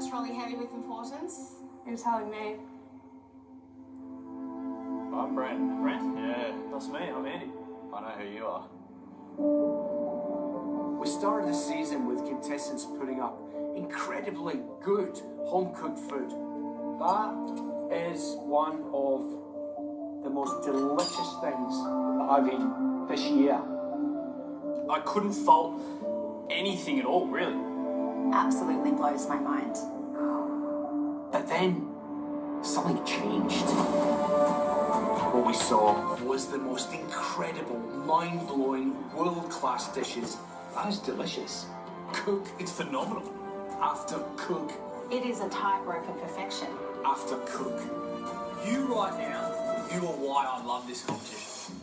trolley heavy with importance? You're telling me. I'm Brent. Brent? Yeah, that's me. I'm Andy. I know who you are. We started the season with contestants putting up incredibly good home-cooked food. That is one of the most delicious things that I've eaten this year. I couldn't fault anything at all, really. Absolutely blows my mind. But then, something changed. What we saw was the most incredible, mind-blowing, world-class dishes. That is delicious. Cook It's phenomenal. after cook It is a tightrope of perfection. after cook. You right now, you are why I love this competition.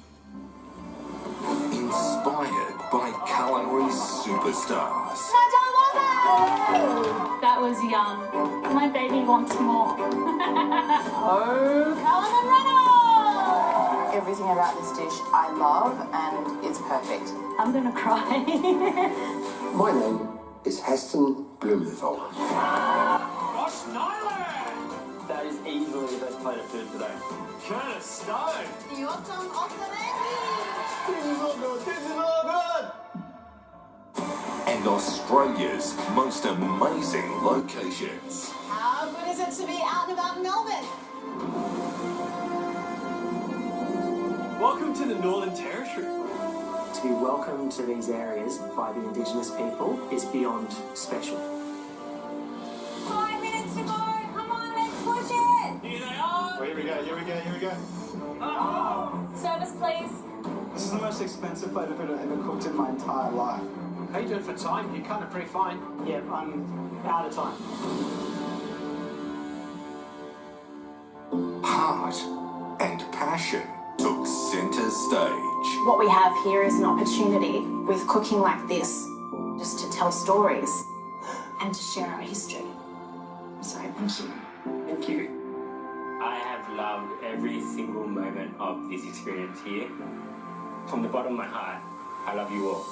Inspired by culinary superstars. That was yum. My baby wants more. Oh, Cullen Reynolds! Everything about this dish I love, and it's perfect. I'm gonna cry. My name is Heston Blumenthal. Ross Nyland! That is easily the best plate of food today. Curtis Stone! And Australia's most amazing locations. How good is it to be out and about in Melbourne? Welcome to the Northern Territory. To be welcomed to these areas by the Indigenous people is beyond special. 5 minutes to go. Come on, let's push it. Here they are! Here we go. Service, please. This is the most expensive plate of food I've ever cooked in my entire life. How you doing for time? You're kind of pretty fine. Yeah, I'm out of time. Heart and passion took centre stage. What we have here is an opportunity with cooking like this, just to tell stories and to share our history. So thank you. Thank you. I have loved every single moment of this experience here. From the bottom of my heart, I love you all.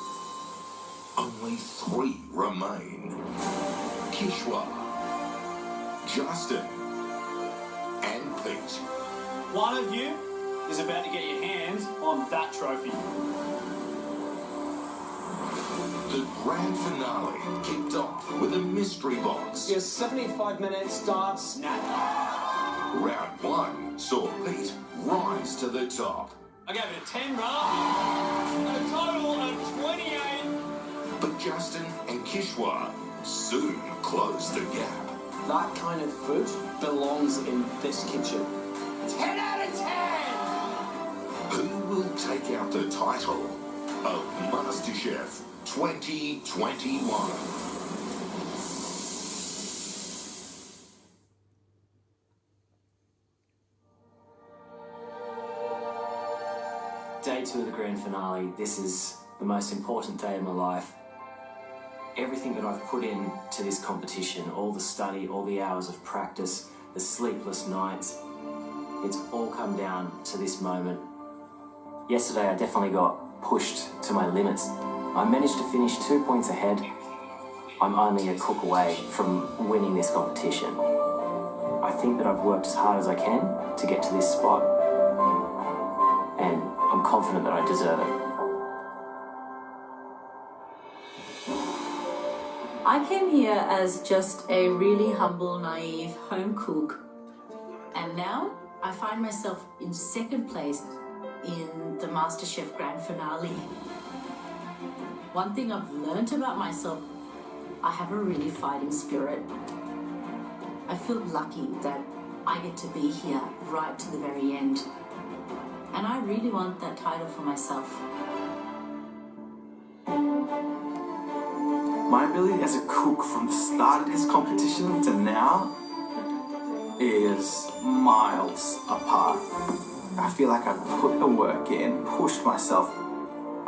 Only 3 remain. Kishwa, Justin, and Pete. One of you is about to get your hands on that trophy. The grand finale kicked off with a mystery box. Your 75-minute starts now. Round 1 saw Pete rise to the top. I gave it a 10, brother. A total of 28. But Justin and Kishwa soon closed the gap. That kind of food belongs in this kitchen. 10 out of 10! Who will take out the title of MasterChef 2021? Day 2 of the grand finale. This is the most important day of my life. Everything that I've put in to this competition, all the study, all the hours of practice, the sleepless nights, it's all come down to this moment. Yesterday I definitely got pushed to my limits. I managed to finish 2 points ahead. I'm only a cook away from winning this competition. I think that I've worked as hard as I can to get to this spot, and I'm confident that I deserve it. I came here as just a really humble, naive home cook, and now I find myself in second place in the MasterChef Grand Finale. One thing I've learnt about myself, I have a really fighting spirit. I feel lucky that I get to be here right to the very end, and I really want that title for myself. My ability as a cook from the start of this competition to now is miles apart. I feel like I've put the work in, pushed myself.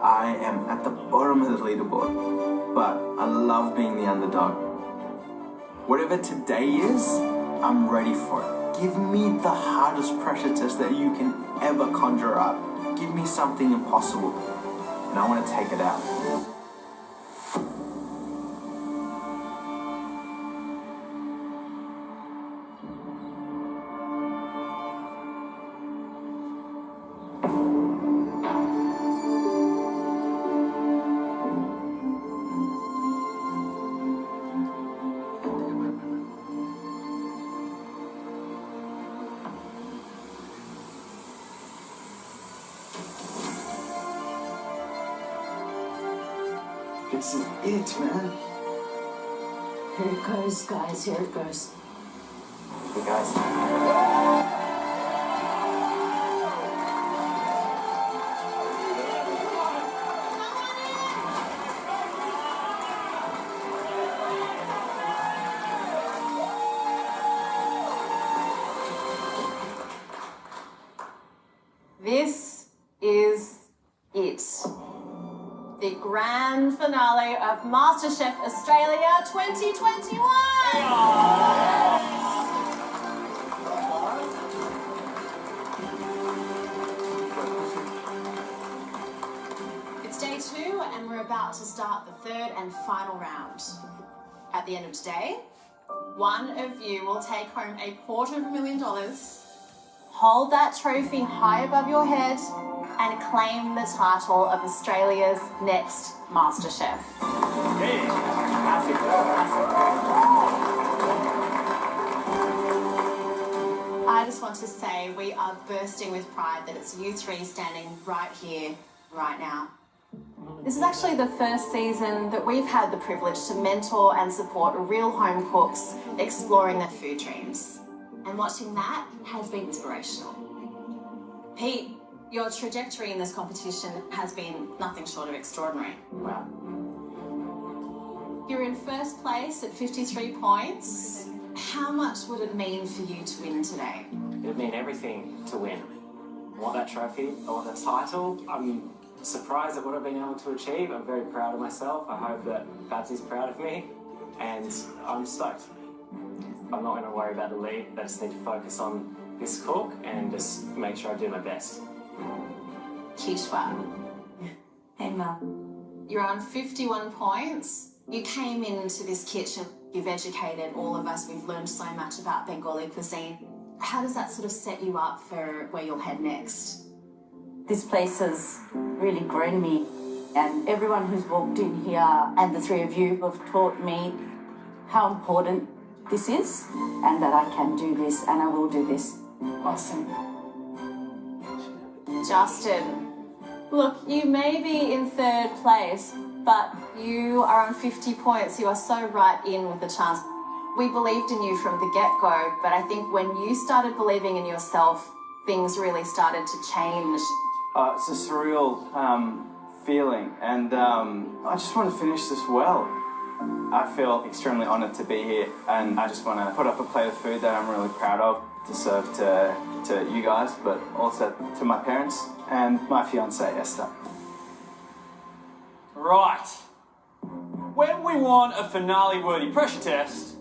I am at the bottom of the leaderboard, but I love being the underdog. Whatever today is, I'm ready for it. Give me the hardest pressure test that you can ever conjure up. Give me something impossible, and I want to take it out. This is it, man. Here it goes, guys. Here it goes. You guys. This is it. The grand finale of MasterChef Australia 2021! It's day 2 and we're about to start the third and final round. At the end of today, one of you will take home $250,000, hold that trophy high above your head, and claim the title of Australia's next MasterChef. I just want to say we are bursting with pride that it's you three standing right here, right now. This is actually the first season that we've had the privilege to mentor and support real home cooks exploring their food dreams. And watching that has been inspirational. Pete, your trajectory in this competition has been nothing short of extraordinary. Wow. You're in first place at 53 points. How much would it mean for you to win today? It would mean everything to win. I want that trophy, I want the title. I'm surprised at what I've been able to achieve. I'm very proud of myself. I hope that Babs is proud of me, and I'm stoked. I'm not going to worry about the lead. I just need to focus on this cook and just make sure I do my best. Kishwa. Hey, Mum. You're on 51 points. You came into this kitchen, you've educated all of us, we've learned so much about Bengali cuisine. How does that sort of set you up for where you'll head next? This place has really grown me, and everyone who's walked in here and the three of you have taught me how important this is and that I can do this and I will do this. Awesome. Justin, look, you may be in third place, but you are on 50 points. You are so right in with the chance. We believed in you from the get-go, but I think when you started believing in yourself, things really started to change. It's a surreal feeling, and I just want to finish this well. I feel extremely honoured to be here, and I just want to put up a plate of food that I'm really proud of to serve to you guys, but also to my parents and my fiancée, Esther. Right. When we want a finale-worthy pressure test,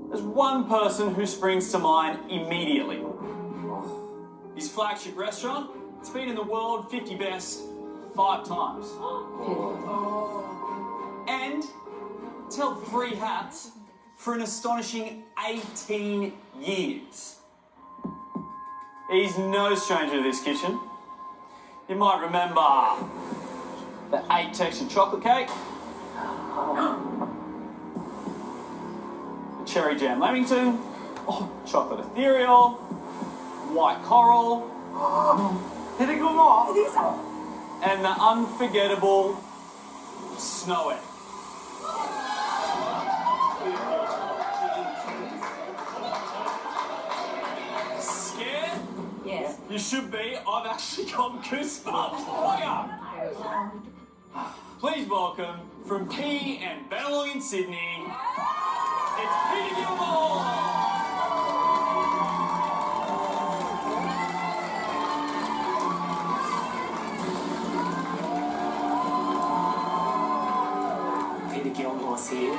there's one person who springs to mind immediately. His flagship restaurant, it's been in the world 50 best 5 times. And it's held 3 hats for an astonishing 18 years. He's no stranger to this kitchen. You might remember the 8-textured chocolate cake, the cherry jam lamington, chocolate ethereal, white coral, and the unforgettable snow egg. Scared? Yes. You should be. I've actually got goosebumps for you. Please welcome, from P and Bennelong in Sydney, it's Peter Gilmore! Peter Gilmore's here.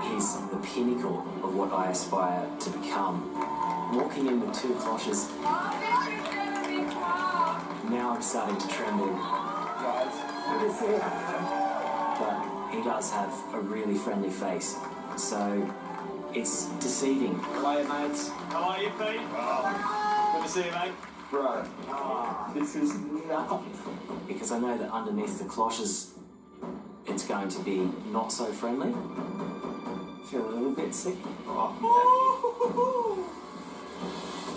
He's the pinnacle of what I aspire to become. Walking in with 2 cloches. Now I'm starting to tremble. Guys, but he does have a really friendly face, so it's deceiving. How are you, mates? How are you, Pete? Good to see you, mate. Bro, this is nuts. Because I know that underneath the cloches, it's going to be not so friendly. Feel a little bit sick.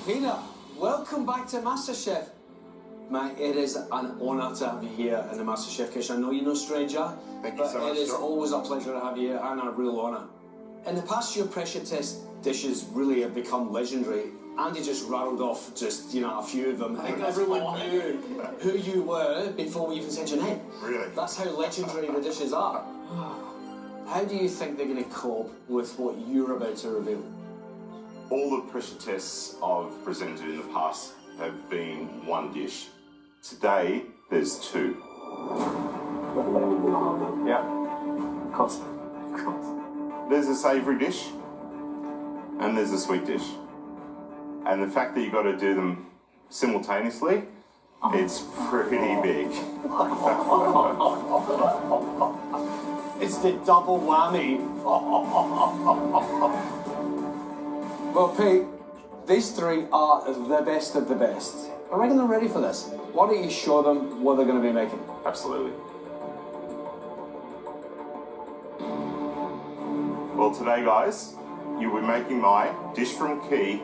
Peter, welcome back to MasterChef. Mate, it is an honour to have you here in the MasterChef kitchen. I know you're no stranger, Thank you so much, it is John. always a pleasure to have you here and a real honour. In the past, your pressure test dishes really have become legendary. Andy just rattled off just, a few of them. I think everyone knew who you were before we even said your name. Really? That's how legendary the dishes are. How do you think they're going to cope with what you're about to reveal? All the pressure tests I've presented in the past have been one dish. Today, there's two. Yeah. Of course. There's a savoury dish, and there's a sweet dish. And the fact that you've got to do them simultaneously, it's pretty big. It's the double whammy. Well, Pete, these three are the best of the best. I reckon they're ready for this. Why don't you show them what they're going to be making? Absolutely. Well, today, guys, you'll be making my dish from Key.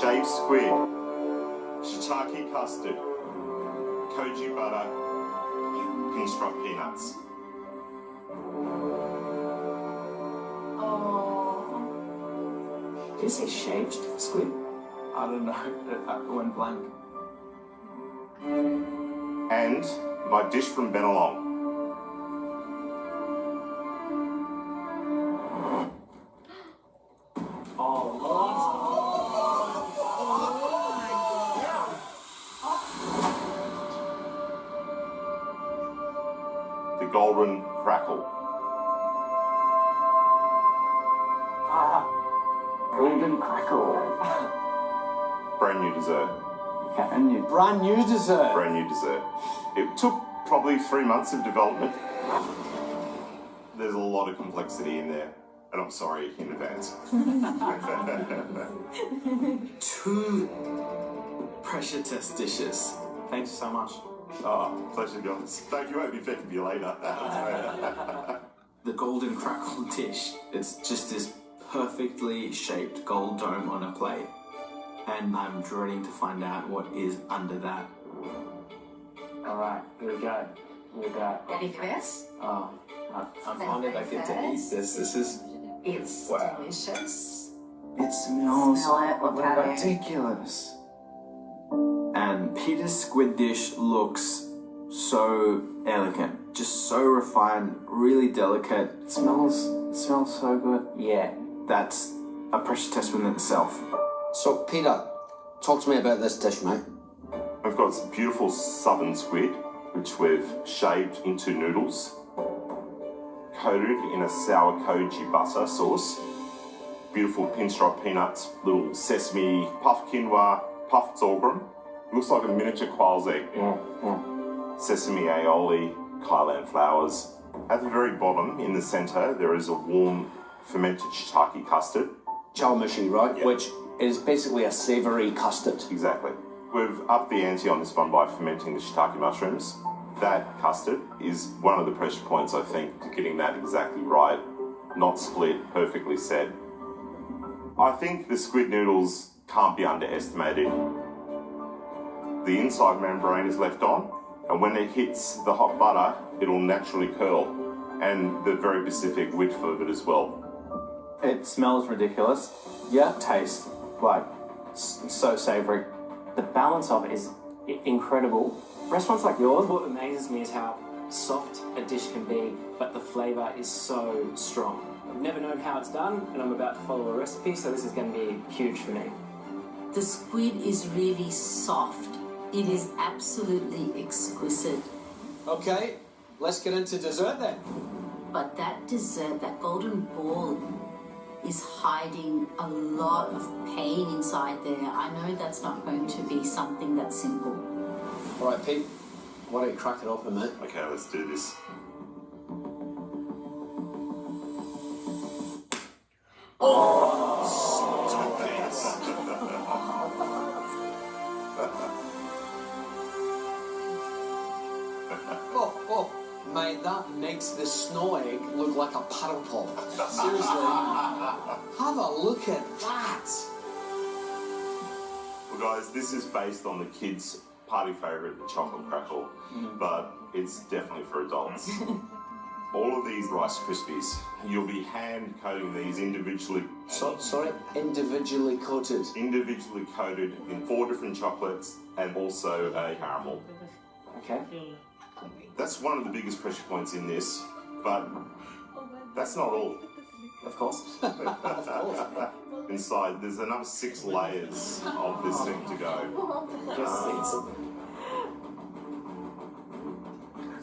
Shaved squid, shiitake custard, koji butter, pinstripe peanuts. Did you say shaved squid? I don't know. I went blank. And my dish from Benelong. The golden crackle. Golden crackle. Brand new dessert. And you. Brand new dessert. Brand new dessert. It took probably 3 months of development. There's a lot of complexity in there, and I'm sorry in advance. 2 pressure test dishes. Thanks so much. Oh, pleasure, guys. Don't you won't be thanking me later. The golden crackle dish. It's just this perfectly shaped gold dome on a plate. And I'm dreading to find out what is under that. Alright, here we go. Here we go. Ready for this? Oh, I'm honored I get to eat this. This is... It's Wow. delicious. It smells Smell it, look at it. ridiculous. And Peter's squid dish looks so elegant, just so refined, really delicate. It smells so good. Yeah, that's a pressure test within itself. So, Peter, talk to me about this dish, mate. We've got some beautiful southern squid, which we've shaved into noodles, coated in a sour koji butter sauce, beautiful pinstripe peanuts, little sesame, puff quinoa, puff sorghum. Looks like a miniature quail's egg. Sesame aioli, kailan flowers. At the very bottom, in the centre, there is a warm fermented shiitake custard. Chaomishi, right? Yeah. Which is basically a savoury custard. Exactly. We've upped the ante on this one by fermenting the shiitake mushrooms. That custard is one of the pressure points, I think, to getting that exactly right. Not split, perfectly set. I think the squid noodles can't be underestimated. The inside membrane is left on, and when it hits the hot butter, it'll naturally curl, and the very specific width of it as well. It smells ridiculous. Yeah, taste like so savoury. The balance of it is incredible. Restaurants like yours, what amazes me is how soft a dish can be, but the flavour is so strong. I've never known how it's done, and I'm about to follow a recipe, so this is going to be huge for me. The squid is really soft. It is absolutely exquisite. Okay, let's get into dessert then. But that dessert, that golden ball, is hiding a lot of pain inside there. I know that's not going to be something that's simple. All right, Pete, why don't you crack it open, mate? Okay, let's do this. Mate, that makes the snow egg look like a paddle pop. Seriously. Have a look at that. Well, guys, this is based on the kids' party favourite, the chocolate crackle, but it's definitely for adults. All of these Rice Krispies, you'll be hand coating these individually. Sorry? Individually coated? Individually coated in 4 different chocolates and also a caramel. Okay. That's one of the biggest pressure points in this, but that's not all. Of course. Inside, there's another 6 layers of this thing to go.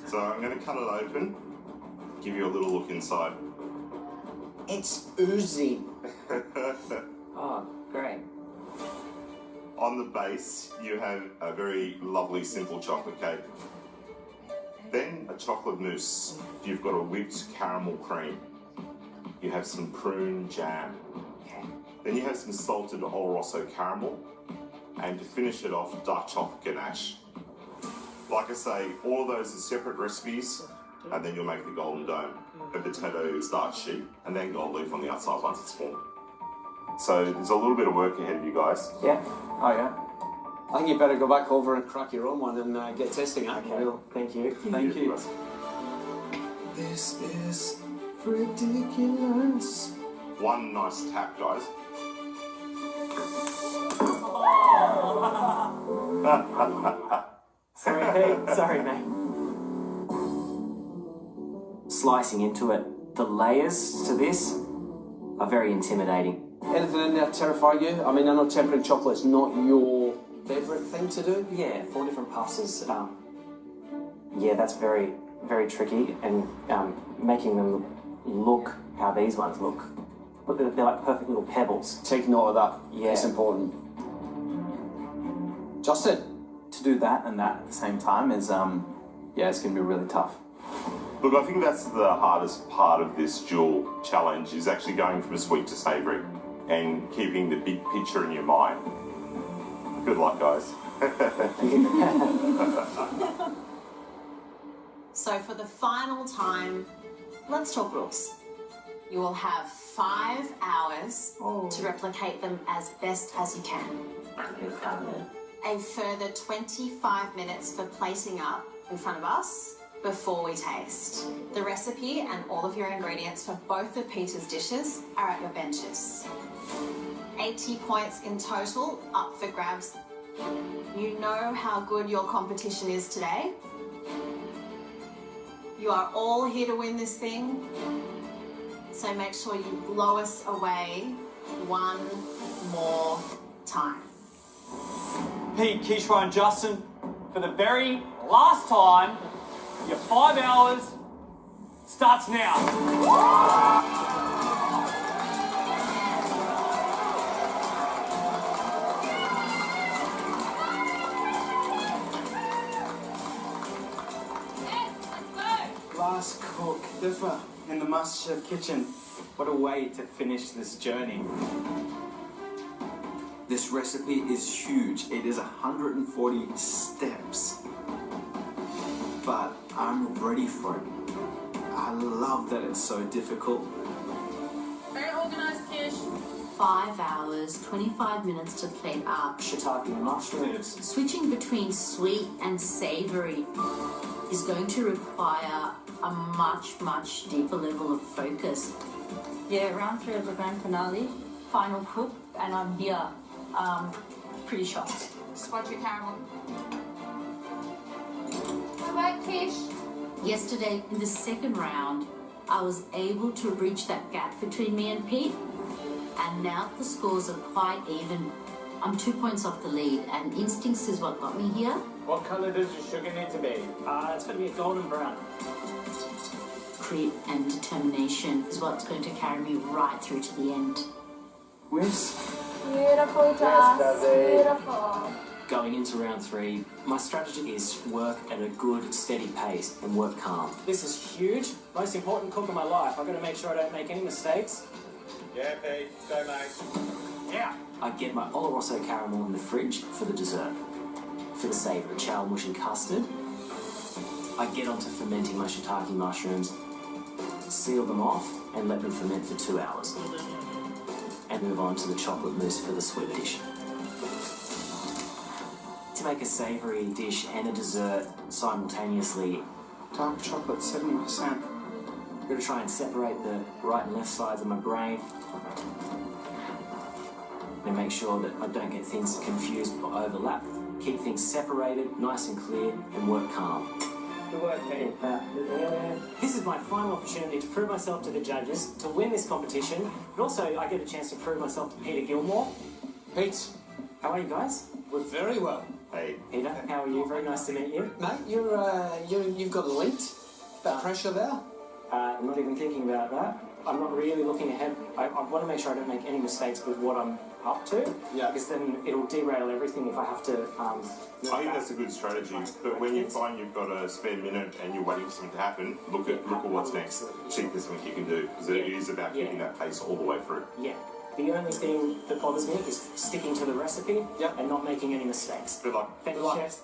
So I'm going to cut it open, give you a little look inside. It's oozy. Oh, great. On the base, you have a very lovely, simple chocolate cake. Then a chocolate mousse. You've got a whipped caramel cream. You have some prune jam. Then you have some salted Oloroso caramel. And to finish it off, dark chocolate ganache. Like I say, all of those are separate recipes, and then you'll make the golden dome, a potato starch sheet, and then gold leaf on the outside once it's formed. So there's a little bit of work ahead of you guys. Yeah. Oh, yeah. I think you better go back over and crack your own one and get testing it. Okay, thank you. Thank you. This is ridiculous. One nice tap, guys. Sorry, Pete. Sorry, mate. Slicing into it, the layers to this are very intimidating. Anything in there terrify you? I mean, I know tempering chocolate's not your favourite thing to do. Yeah, 4 different puffs is, yeah, that's very, very tricky, and making them look how these ones look. Look, they're like perfect little pebbles. Take note of that. Yeah. It's important. Justin? To do that and that at the same time is, yeah, it's going to be really tough. Look, I think that's the hardest part of this dual challenge, is actually going from sweet to savoury and keeping the big picture in your mind. Good luck, guys. So for the final time, let's talk rules. You will have 5 hours to replicate them as best as you can. A further 25 minutes for plating up in front of us before we taste. The recipe and all of your ingredients for both of Peter's dishes are at your benches. 80 points in total up for grabs. You know how good your competition is today. You are all here to win this thing, so make sure you blow us away one more time. Pete, Kishwa and Justin, for the very last time, your 5 hours starts now. Last cook, Differ, in the MasterChef kitchen. What a way to finish this journey. This recipe is huge. It is 140 steps. But I'm ready for it. I love that it's so difficult. Very organised, Kish. 5 hours, 25 minutes to plate up. Shiitake mushrooms. Switching between sweet and savoury is going to require a much, much deeper level of focus. Yeah, round 3 of the grand finale, final cook, and I'm here. Pretty shocked. Spot your caramel. How about Kish? Yesterday, in the second round, I was able to reach that gap between me and Pete, and now the scores are quite even. I'm 2 points off the lead, and instincts is what got me here. What colour does your sugar need to be? It's going to be a golden brown. Grit and determination is what's going to carry me right through to the end. Whisk. Beautiful, Jess. Beautiful. Going into round 3, my strategy is work at a good, steady pace and work calm. This is huge. Most important cook of my life. I've got to make sure I don't make any mistakes. Yeah, Pete, let's go, mate. Yeah. I get my Oloroso caramel in the fridge for the dessert. For the savoury, chow mush and custard. I get onto fermenting my shiitake mushrooms, seal them off, and let them ferment for 2 hours. And move on to the chocolate mousse for the sweet dish. To make a savoury dish and a dessert simultaneously, Dark chocolate, 70%. I'm going to try and separate the right and left sides of my brain and make sure that I don't get things confused or overlap. Keep things separated, nice and clear, and work calm. Good work, Pete. This is my final opportunity to prove myself to the judges, to win this competition, but also I get a chance to prove myself to Peter Gilmore. Pete, How are you guys? we're very well. Hey, Peter, how are you? Very nice to meet you. Mate, you've got linked. That pressure there. I'm not even thinking about that. I'm not really looking ahead. I want to make sure I don't make any mistakes with what I'm up to. Yeah. Because then it'll derail everything if I have to. I think that's a good strategy. But when you find you've got a spare minute and you're waiting for something to happen, look at what's next. See if there's something you can do, because it is about keeping that pace all the way through. Yeah. The only thing that bothers me is sticking to the recipe and not making any mistakes. Good luck. Thank you, chefs.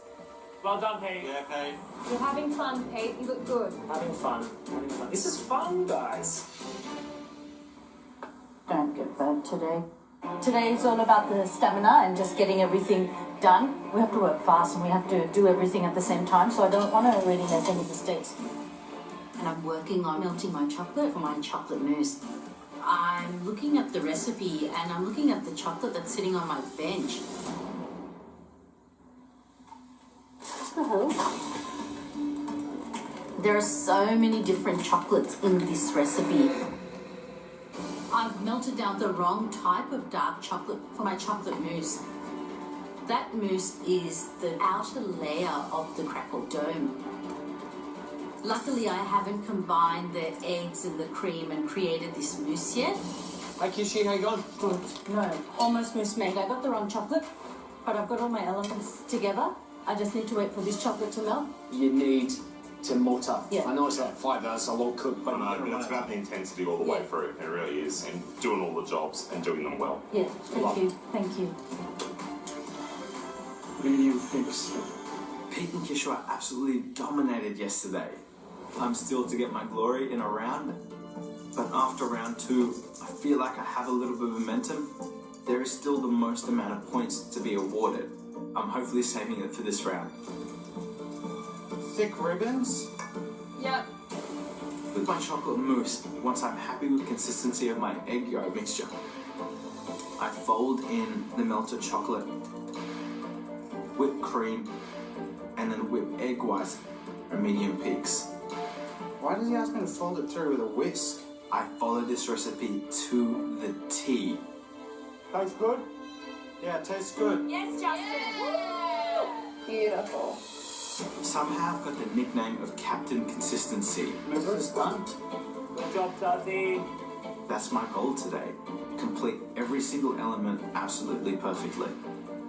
Well done, Pete. Yeah, Pete. You're having fun, Pete. You look good. Having fun. Having fun. This is fun, guys. Don't get burnt today. Today is all about the stamina and just getting everything done. We have to work fast and we have to do everything at the same time, so I don't want to really make any mistakes. And I'm working on melting my chocolate for my chocolate mousse. I'm looking at the recipe and I'm looking at the chocolate that's sitting on my bench. What the hell? There are so many different chocolates in this recipe. I've melted down the wrong type of dark chocolate for my chocolate mousse. That mousse is the outer layer of the crackled dome. Luckily, I haven't combined the eggs and the cream and created this mousse yet. Hey, Kishi, how you going? No, almost mousse made. I got the wrong chocolate, but I've got all my elements together. I just need to wait for this chocolate to melt. You need to mutter. Yeah. I know it's like 5 hours, a long cook, but No, but it's about the intensity all the way through. It really is. And doing all the jobs and doing them well. Yeah, thank you, thank you. Medium fix. Pete and Kishwa absolutely dominated yesterday. I'm still to get my glory in a round, but after round 2, I feel like I have a little bit of momentum. There is still the most amount of points to be awarded. I'm hopefully saving it for this round. Thick ribbons? Yep. With my chocolate mousse, once I'm happy with the consistency of my egg yolk mixture, I fold in the melted chocolate, whipped cream, and then whip egg whites and medium peaks. Why does he ask me to fold it through with a whisk? I follow this recipe to the T. Tastes good? Yeah, it tastes good. Yes, Justin. Beautiful. Somehow I've got the nickname of Captain Consistency. It's done. Good job, Tazzy. That's my goal today. Complete every single element absolutely perfectly.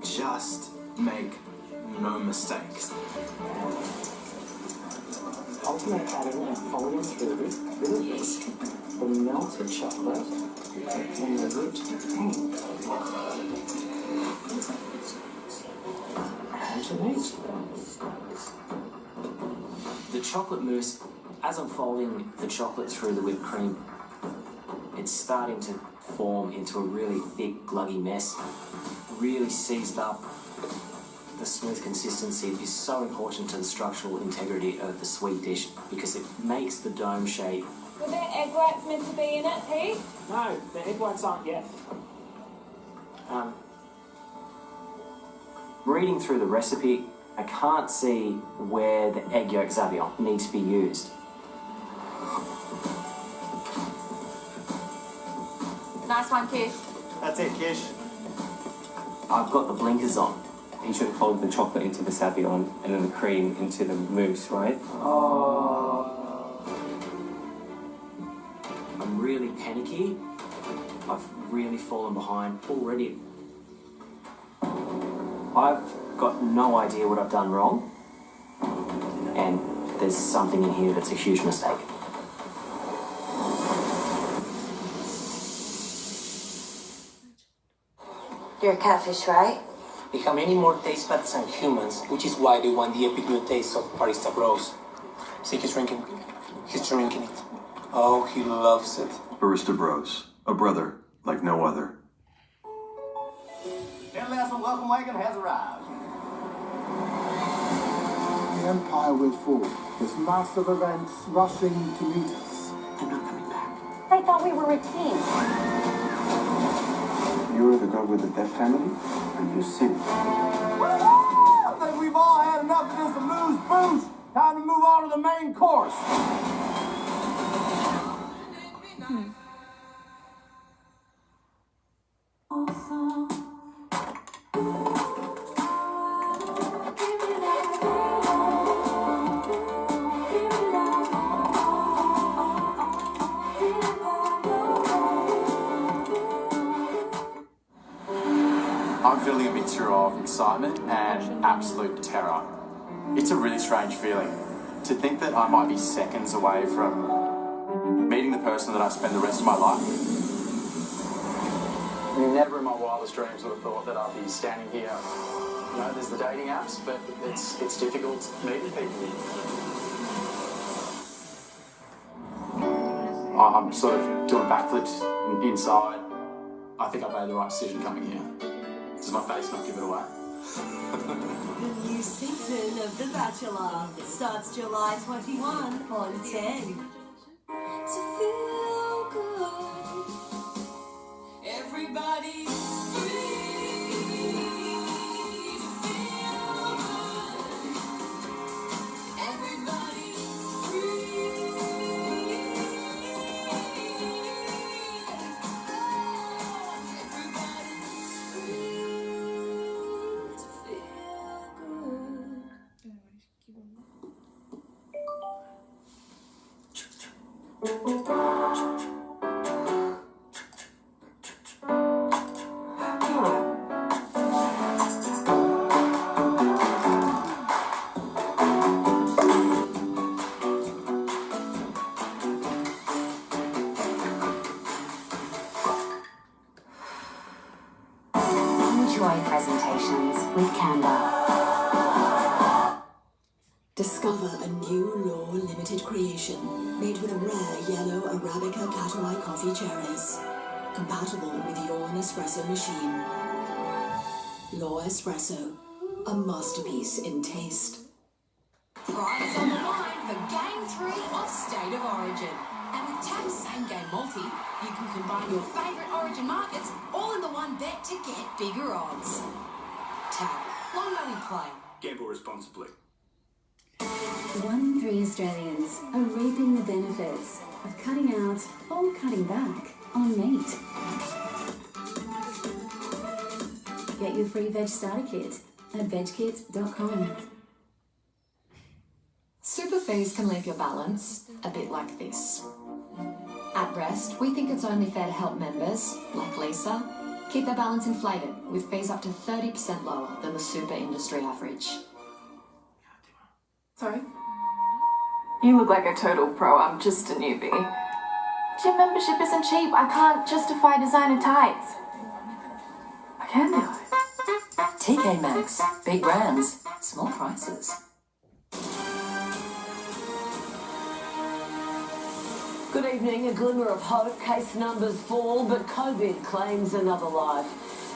Just make no mistakes. Alternate adding and folding through with a whisk the melted chocolate and the whipped cream. Alternate. The chocolate mousse, as I'm folding the chocolate through the whipped cream, it's starting to form into a really thick, gluggy mess, really seized up. The smooth consistency is so important to the structural integrity of the sweet dish because it makes the dome shape. Were there egg whites meant to be in it, Pete? No, the egg whites aren't yet. Reading through the recipe, I can't see where the egg yolk Xavier needs to be used. Nice one, Kish. That's it, Kish. I've got the blinkers on. You should have folded the chocolate into the savion and then the cream into the mousse, right? I'm really panicky. I've really fallen behind already. I've got no idea what I've done wrong, and there's something in here that's a huge mistake. You're a catfish, right? They have many more taste buds than humans, which is why they want the epic new taste of barista bros. See, he's drinking. He's drinking it. Oh, he loves it. Barista Bros, a brother like no other. International welcome wagon has arrived. The Empire will fall. There's massive events rushing to meet us. They're not coming back. I thought we were a team. You're the girl with the deaf family, and you sin. I think we've all had enough of this amuse bouche. Time to move on to the main course. I'm feeling a mixture of excitement and absolute terror. It's a really strange feeling. To think that I might be seconds away from meeting the person that I spend the rest of my life. I mean, never in my wildest dreams would have thought that I'd be standing here. You know, there's the dating apps, but it's difficult meeting people. I'm sort of doing backflips inside. I think I made the right decision coming here. Does my face not give it away? The new season of The Bachelor starts July 21 on 10. To feel good, everybody's free to feel good. Everybody's free. Enjoy presentations with Canva. Discover a new Law limited creation made with rare yellow Arabica Catawai coffee cherries. Compatible with your Nespresso machine. Law Espresso, a masterpiece in taste. Prize on the line for Game 3 of State of Origin. And with TAB's Same Game Multi, you can combine your favourite Origin markets all in the one bet to get bigger odds. TAB, long may we play. Gamble responsibly. 1 in 3 Australians are reaping the benefits of cutting out or cutting back on meat. Get your free veg starter kit at vegkit.com. Super fees can leave your balance a bit like this. At Rest, we think it's only fair to help members, like Lisa, keep their balance inflated with fees up to 30% lower than the super industry average. Sorry? You look like a total pro, I'm just a newbie. Gym membership isn't cheap, I can't justify designer tights. I can do it. TK Maxx. Big brands, small prices. Good evening. A glimmer of hope. Case numbers fall, but COVID claims another life.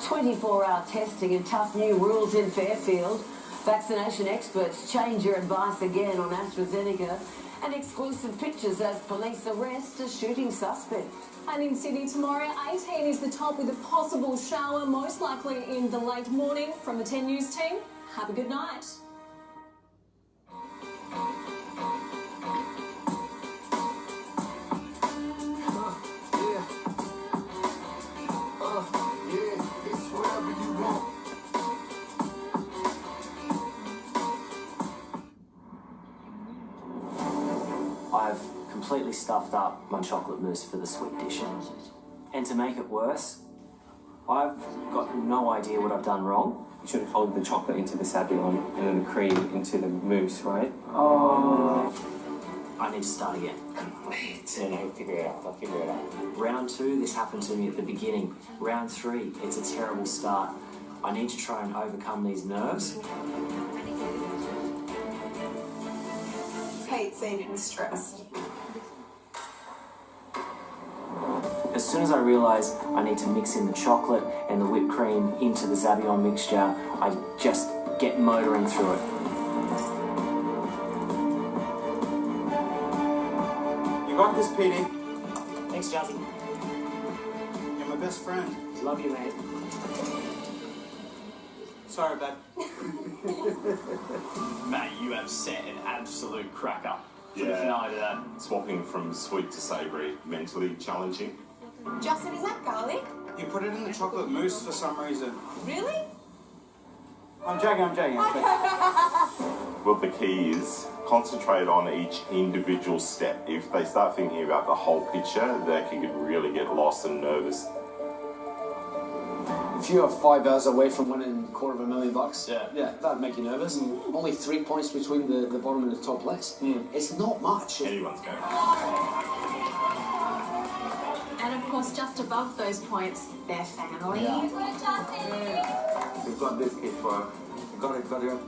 24-hour testing and tough new rules in Fairfield. Vaccination experts change your advice again on AstraZeneca. And exclusive pictures as police arrest a shooting suspect. And in Sydney tomorrow, 18 is the top with a possible shower, most likely in the late morning. From the 10 News team, have a good night. I've completely stuffed up my chocolate mousse for the sweet dish. And to make it worse, I've got no idea what I've done wrong. You should have folded the chocolate into the sabayon and then the cream into the mousse, right? Oh. I need to start again. I'll figure it out. Round 2, this happened to me at the beginning. Round 3, it's a terrible start. I need to try and overcome these nerves. Hey, seeming stressed. As soon as I realise I need to mix in the chocolate and the whipped cream into the Zabillon mixture, I just get motoring through it. You got this, Petey. Thanks, Jazzy. You're my best friend. Love you, mate. Sorry, babe. Mate, you have set an absolute cracker. Yeah. Swapping from sweet to savoury, mentally challenging. Justin, is that garlic? You put it in the chocolate mousse for some reason. Really? I'm joking. Well, the key is concentrate on each individual step. If they start thinking about the whole picture, they can really get lost and nervous. If you are 5 hours away from winning $250,000, yeah, that'd make you nervous. Only 3 points between the bottom and the top place. It's not much. Anyone's going. And of course, just above those points, their family. We've got this kid for got it.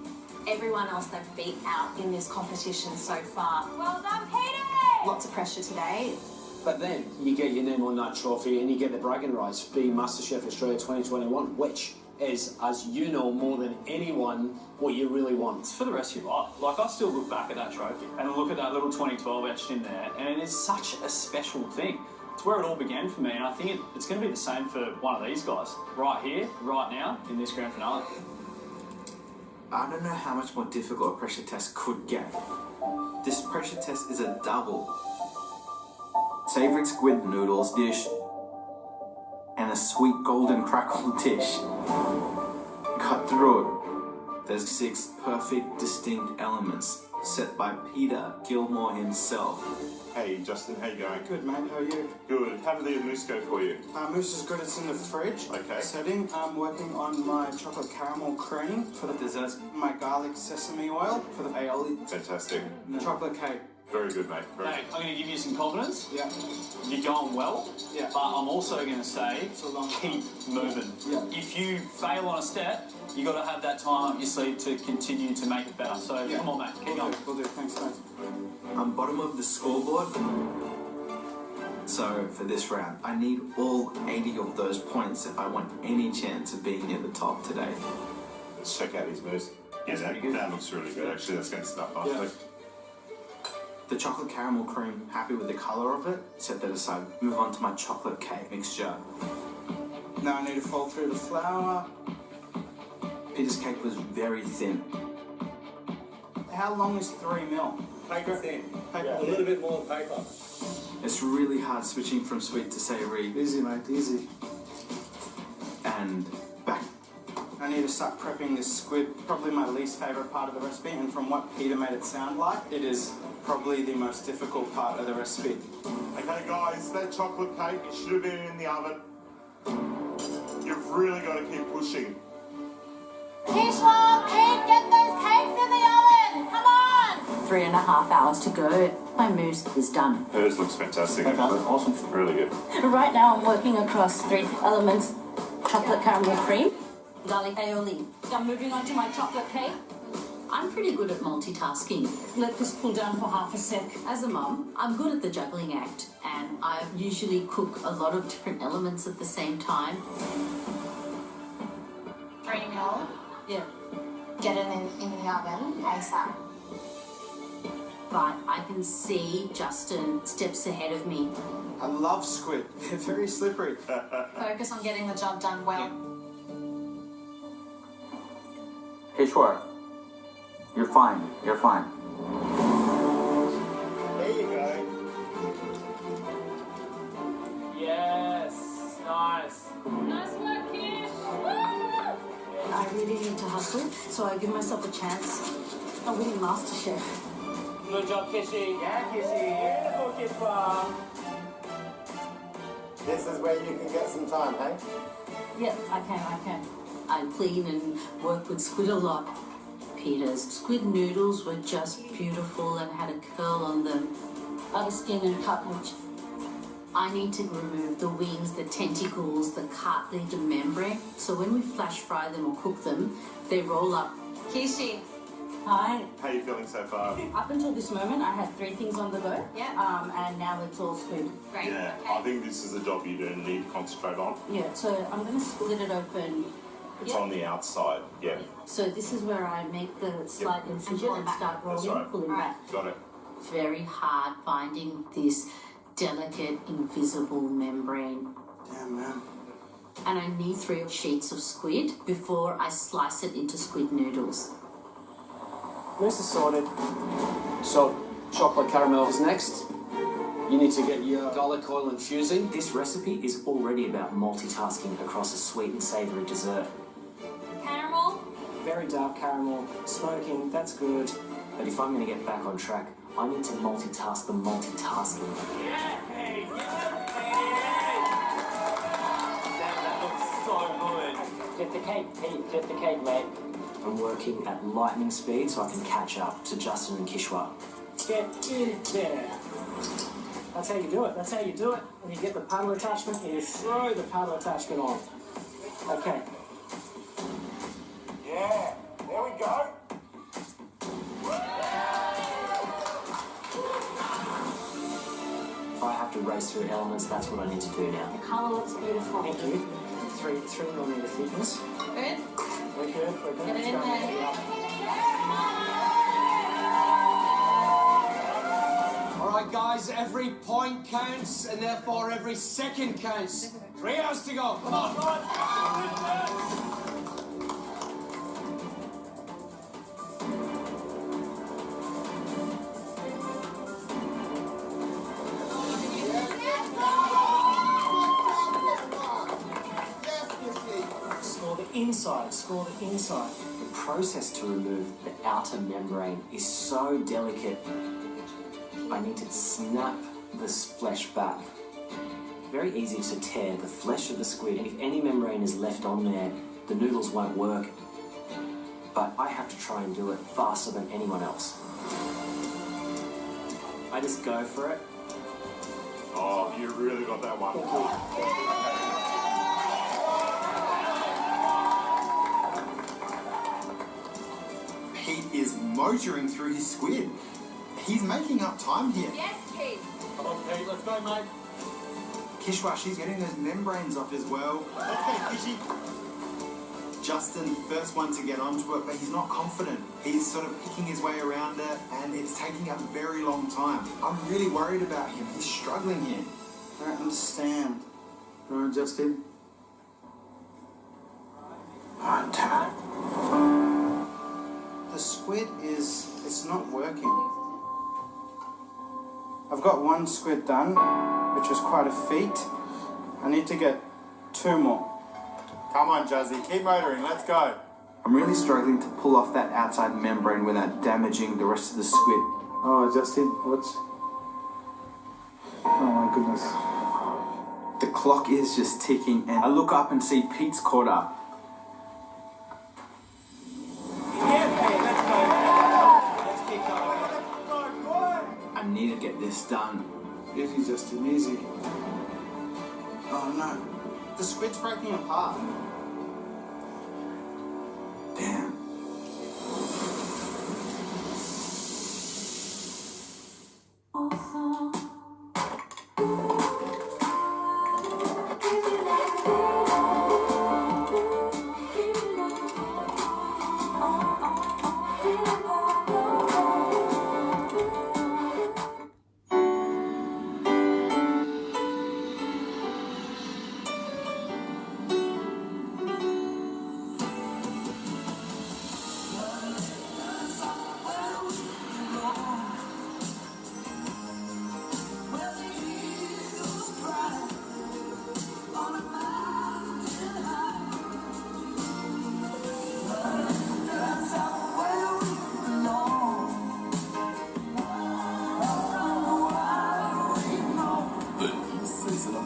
Everyone else they've beat out in this competition so far. Well done, Peter! Lots of pressure today. But then you get your name on that trophy and you get the bragging rights being MasterChef Australia 2021, which is, as you know more than anyone, what you really want. It's for the rest of your life. Like, I still look back at that trophy and look at that little 2012 etched in there, and it is such a special thing. It's where it all began for me, and I think it's going to be the same for one of these guys. Right here, right now, in this grand finale. I don't know how much more difficult a pressure test could get. This pressure test is a double. Savoury squid noodles dish and a sweet golden crackle dish. Cut through it. There's 6 perfect, distinct elements set by Peter Gilmore himself. Hey Justin, how you going? Good, mate. How are you? Good. How did the mousse go for you? Mousse is good. It's in the fridge. Okay. Setting. I'm working on my chocolate caramel cream for the desserts. My garlic sesame oil for the aioli. Fantastic. And the chocolate cake. Very good, mate. Very Hey, good. I'm going to give you some confidence. Yeah. You're going well. Yeah. But I'm also going to say, keep moving. Yeah. If you fail on a step, you got to have that time up your sleeve to continue to make it better. So come on, mate. Keep going. Will do. Thanks, mate. I'm bottom of the scoreboard. So for this round, I need all 80 of those points if I want any chance of being near the top today. Let's check out his mousse. Yeah, that looks really good. Actually, that's going to start off. Yeah. The chocolate caramel cream, happy with the colour of it, set that aside. Move on to my chocolate cake mixture. Now I need to fold through the flour. Peter's cake was very thin. How long is 3 mil? Paper thin. Paper A little bit more paper. It's really hard switching from sweet to savoury. Easy, mate, easy. And back. I need to start prepping this squid. Probably my least favourite part of the recipe, and from what Peter made it sound like, it is probably the most difficult part of the recipe. Okay, guys, that chocolate cake, it should have been in the oven. You've really got to keep pushing. Kishma, Pete, get those cakes in the oven! Come on! 3.5 hours to go. My mousse is done. Hers looks fantastic. Awesome. Really good. Right now I'm working across 3 elements: chocolate caramel cream, garlic aioli. I'm moving on to my chocolate cake. I'm pretty good at multitasking. Let this cool down for half a sec. As a mum, I'm good at the juggling act, and I usually cook a lot of different elements at the same time. 3 mil. Yeah. Get it in the oven ASAP. But I can see Justin steps ahead of me. I love squid. They're very slippery. Focus on getting the job done well. Kishore, you're fine. You're fine. There you go. Yes. Nice. Nice work, Kish. I really need to hustle, so I give myself a chance. I'm winning MasterChef. Good job, Kishy. Yeah, Kishy. Beautiful, Kishwa. This is where you can get some time, hey? Yeah, I can. I clean and work with squid a lot. Peter's squid noodles were just beautiful and had a curl on them. Butter skin and cartilage. I need to remove the wings, the tentacles, the cartilage and membrane, so when we flash fry them or cook them, they roll up. Kishi, Hi. How are you feeling so far? Up until this moment, I had 3 things on the go. Yeah. And now it's all squid. Great. Yeah, I think this is a job you do need to concentrate on. Yeah, so I'm going to split it open. It's on the outside, yeah. So this is where I make the slight incision and start rolling, That's right. pulling back. Got it. Very hard finding this delicate, invisible membrane. Damn, man. And I need 3 sheets of squid before I slice it into squid noodles. Mousse is sorted. So, chocolate caramel is next. You need to get your garlic oil infusing. This recipe is already about multitasking across a sweet and savoury dessert. Caramel? Very dark caramel, smoking, that's good. But if I'm going to get back on track, I need to multitask the multitasking. That looks so good. Flip the cake, Pete. Flip the cake, mate. I'm working at lightning speed so I can catch up to Justin and Kishwa. Get in there. That's how you do it. That's how you do it. When you get the paddle attachment, you throw the paddle attachment on. Okay. Yeah, there we go. If I have to race through elements, that's what I need to do now. The colour looks beautiful. Thank you. 3 millimeter thickness. Good. We're good. We're good. Get it in Let's go. there. Yeah. All right, guys. Every point counts, and therefore every second counts. 3 hours to go. Come on. Score the inside. The process to remove the outer membrane is so delicate. I need to snap this flesh back. Very easy to tear the flesh of the squid, and if any membrane is left on there, the noodles won't work. But I have to try and do it faster than anyone else. I just go for it. Oh, you really got that one. Pete is motoring through his squid. He's making up time here. Yes, Pete. Come on, Pete. Let's go, mate. Kishwa, she's getting those membranes off as well. Let's go, Kishy. Justin, first one to get onto it, but he's not confident. He's sort of picking his way around it, and it's taking a very long time. I'm really worried about him. He's struggling here. I don't understand. All right, Justin. Oh, damn it. The squid it's not working. I've got 1 squid done, which was quite a feat. I need to get 2 more. Come on, Juzzy, keep motoring, let's go. I'm really struggling to pull off that outside membrane without damaging the rest of the squid. Oh, Justin, what's... Oh, my goodness. The clock is just ticking, and I look up and see Pete's caught up. I need to get this done. Easy, Justin, easy. Oh no, the squid's breaking apart. Damn.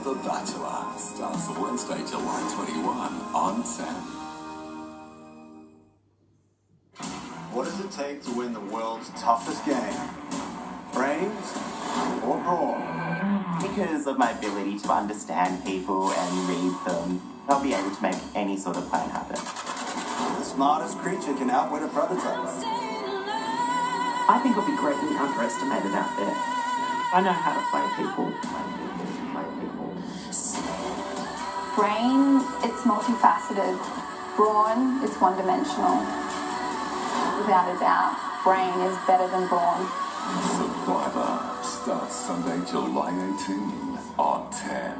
The Bachelor starts Wednesday, July 21 on 10. What does it take to win the world's toughest game? Brains or brawn? Because of my ability to understand people and read them, I'll be able to make any sort of plan happen. The smartest creature can outwit a predator. I think I'll be greatly underestimated out there. I know how to play people. Brain, it's multifaceted. Brawn, it's one-dimensional. Without a doubt, Brain is better than Brawn. Survivor starts Sunday, July 18 on 10.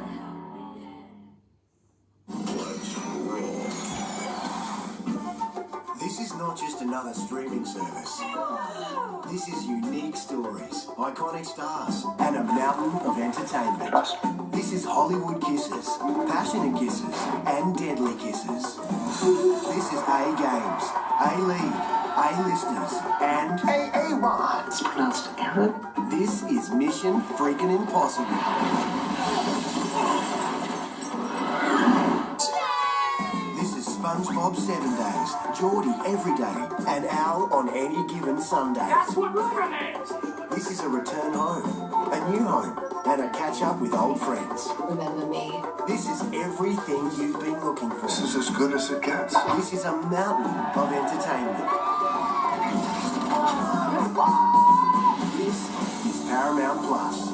This is not just another streaming service. This is unique stories, iconic stars, and a mountain of entertainment. This is Hollywood kisses, passionate kisses, and deadly kisses. This is A-Games, A-League, A-Listers, and A1. It's pronounced error. This is Mission Freaking Impossible. This is SpongeBob 7 days, Geordie every day, and Al on any given Sunday. That's what Rubber is! This is a return home, a new home, and a catch-up with old friends. Remember me. This is everything you've been looking for. This is as good as it gets. This is a mountain of entertainment. This is Paramount Plus,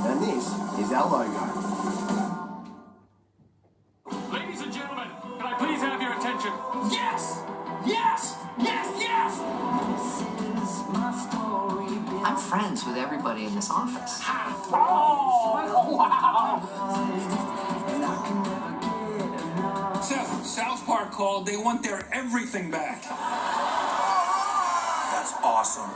and this is our logo. Ladies and gentlemen, can I please have your attention? Yes! Yes! Yes! Yes! I'm friends with everybody in this office. Oh! Wow! Seth, South Park called. They want their everything back. That's awesome.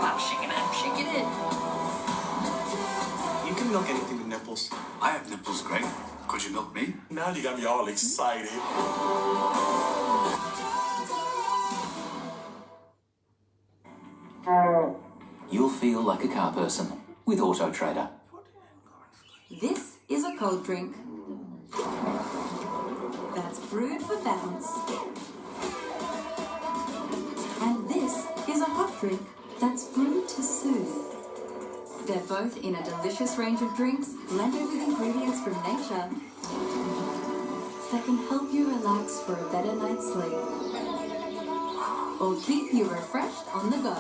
I'm shaking it, shaking it. You can milk anything with nipples. I have nipples, Greg. Could you milk me? Now you got me all excited. You'll feel like a car person with Auto Trader. This is a cold drink that's brewed for balance. And this is a hot drink that's brewed to soothe. They're both in a delicious range of drinks blended with ingredients from nature that can help you relax for a better night's sleep or keep you refreshed on the go.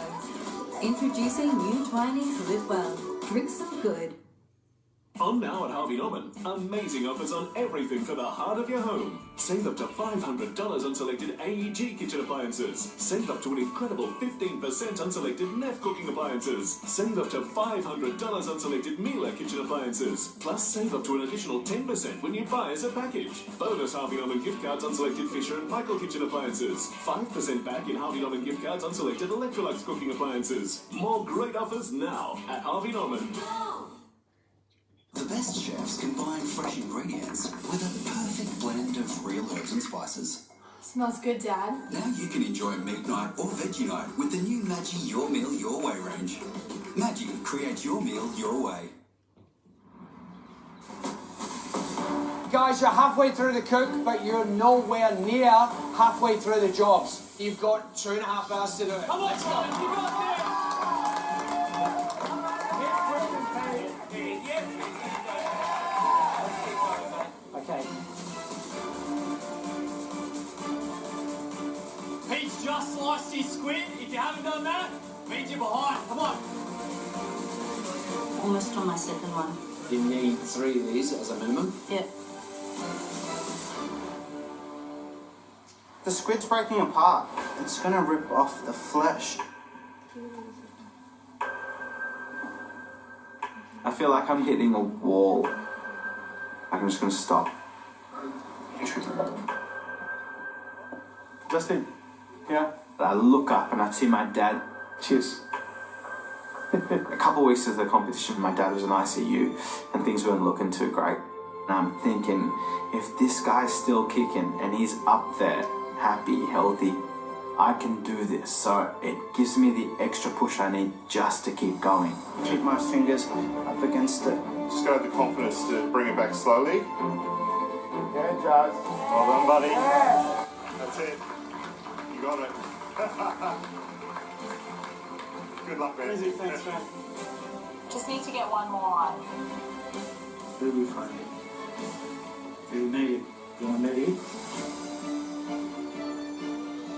Introducing new Twinings Live Well. Drink some good. On now at Harvey Norman, amazing offers on everything for the heart of your home. Save up to $500 on selected AEG kitchen appliances. Save up to an incredible 15% on selected Neff cooking appliances. Save up to $500 on selected Miele kitchen appliances. Plus, save up to an additional 10% when you buy as a package. Bonus Harvey Norman gift cards on selected Fisher and Michael kitchen appliances. 5% back in Harvey Norman gift cards on selected Electrolux cooking appliances. More great offers now at Harvey Norman. The best chefs combine fresh ingredients with a perfect blend of real herbs and spices. Smells good, Dad. Now you can enjoy meat night or veggie night with the new Maggi Your Meal Your Way range. Maggi, create your meal your way. Guys, you're halfway through the cook, but you're nowhere near halfway through the jobs. You've got 2.5 hours to do it. Come on, Simon, you got this! Okay. Pete's just sliced his squid. If you haven't done that, means you're behind. Come on. Almost on my second one. You need 3 of these as a minimum. Yep. The squid's breaking apart. It's gonna rip off the flesh. I feel like I'm hitting a wall. Like I'm just gonna stop. Justin, yeah? I look up and I see my dad. Cheers. A couple of weeks into the competition, my dad was in ICU and things weren't looking too great. And I'm thinking, if this guy's still kicking and he's up there, happy, healthy, I can do this. So it gives me the extra push I need just to keep going. Keep my fingers up against it. Just have the confidence to bring it back slowly. Yeah, Jazz. Well done, buddy. Yeah. That's it. You got it. Good luck, man. Easy, thanks, man. Just need to get one more on. It'll be fine. You need. You want me to eat?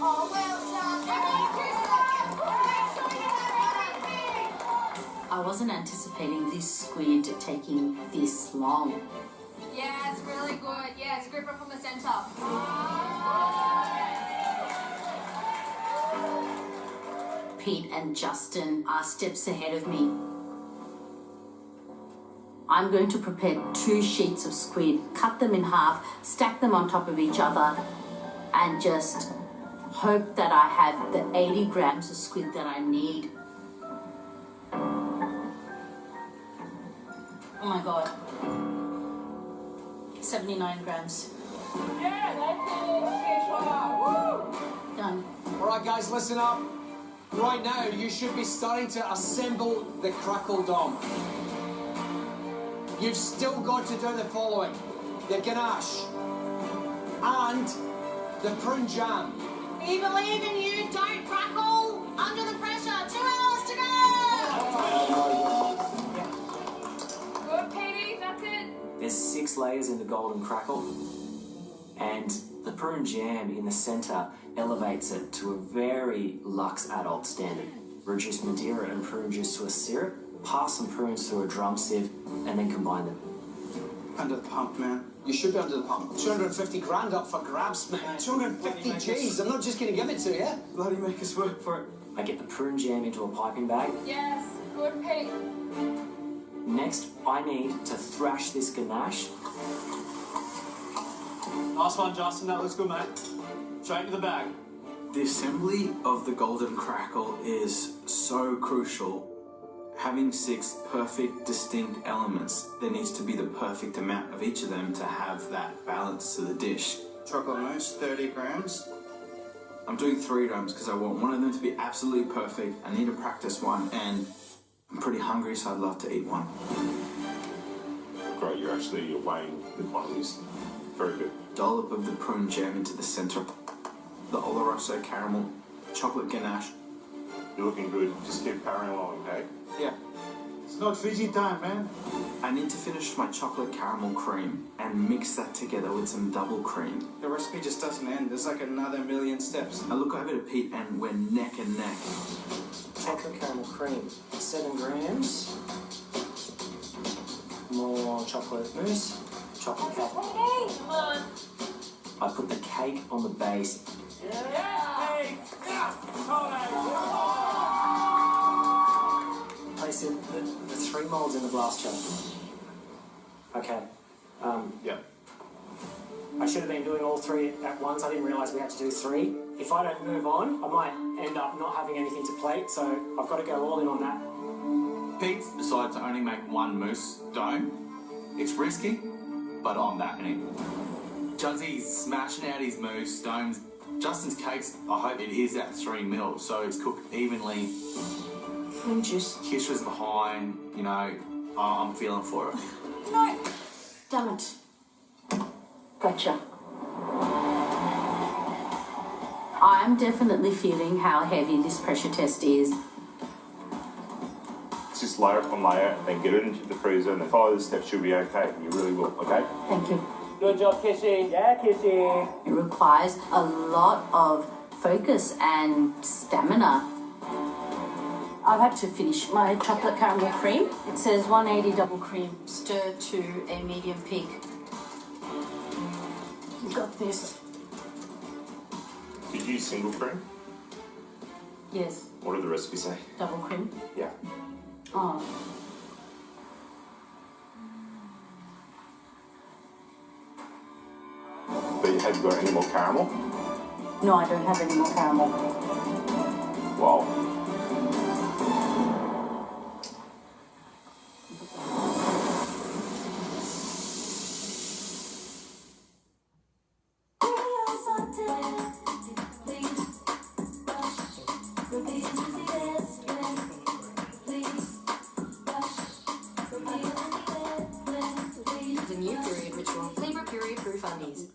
Oh, well. I wasn't anticipating this squid taking this long. Yeah, it's really good. Yes, grip it from the centre. Pete and Justin are steps ahead of me. I'm going to prepare 2 sheets of squid, cut them in half, stack them on top of each other, and just hope that I have the 80 grams of squid that I need. Oh my god. 79 grams. Yeah, Done. All right, guys, listen up. Right now, you should be starting to assemble the crackle dome. You've still got to do the following: the ganache and the prune jam. We believe in you. Don't crackle. Under the pressure. 2 hours to go. Good, Petey. That's it. There's 6 layers in the golden crackle, and the prune jam in the centre elevates it to a very luxe adult standard. Reduce Madeira and prune juice to a syrup, pass some prunes through a drum sieve, and then combine them. Under the pump, man. You should be under the pump. 250 grand up for grabs, man. 250 G's. I'm not just going to give it to you. Bloody make us work for it. I get the prune jam into a piping bag. Yes. Good, Pete. Next, I need to thrash this ganache. Nice one, Justin. That looks good, mate. Straight into the bag. The assembly of the golden crackle is so crucial. Having 6 perfect, distinct elements, there needs to be the perfect amount of each of them to have that balance to the dish. Chocolate mousse, 30 grams. I'm doing 3 grams because I want one of them to be absolutely perfect. I need to practice one, and I'm pretty hungry, so I'd love to eat one. Great, you're weighing the quantities. Very good. Dollop of the prune jam into the centre. The Oloroso caramel, chocolate ganache. You're looking good. Just keep carrying along, okay? Yeah. It's not Fiji time, man. I need to finish my chocolate caramel cream and mix that together with some double cream. The recipe just doesn't end. There's like another million steps. I look over to Pete and we're neck and neck. Chocolate caramel cream, 7 grams. More chocolate mousse, chocolate cake. Come on. I put the cake on the base. Place in the 3 moulds in the blast jar. Okay. Yeah. I should have been doing all 3 at once. I didn't realise we had to do 3. If I don't move on, I might end up not having anything to plate, so I've got to go all in on that. Pete decided to only make 1 mousse dome. It's risky, but I'm backing him. Judsy's smashing out his mousse domes. Justin's cakes, I hope it is at 3 mil, so it's cooked evenly. Juice. Kishra's behind, you know, I'm feeling for it. No. Damn it. Gotcha. I'm definitely feeling how heavy this pressure test is. Just layer upon layer, then get it into the freezer, and then follow the steps. You'll be okay. You really will, okay? Thank you. Good job, Kissy. Yeah, Kissy. It requires a lot of focus and stamina. I've had to finish my chocolate caramel cream. It says 180 double cream, stir to a medium peak. You've got this. Did you use single cream? Yes. What did the recipe say? Double cream. Yeah. Oh. But have you got any more caramel? No, I don't have any more caramel. Wow. The new period ritual. Libra period proof undies.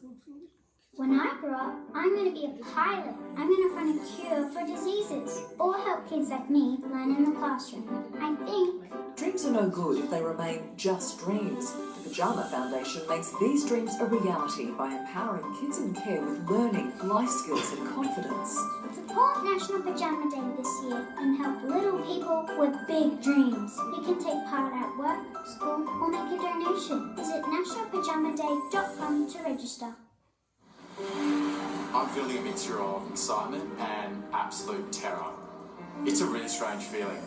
When I grow up, I'm going to be a pilot. I'm going to find a cure for diseases or help kids like me learn in the classroom. I think. Dreams are no good if they remain just dreams. The Pajama Foundation makes these dreams a reality by empowering kids in care with learning, life skills and confidence. It's a Support National Pajama Day this year and help little people with big dreams. You can take part at work, school, or make a donation. Visit nationalpajamaday.com to register. I'm feeling a mixture of excitement and absolute terror. It's a really strange feeling.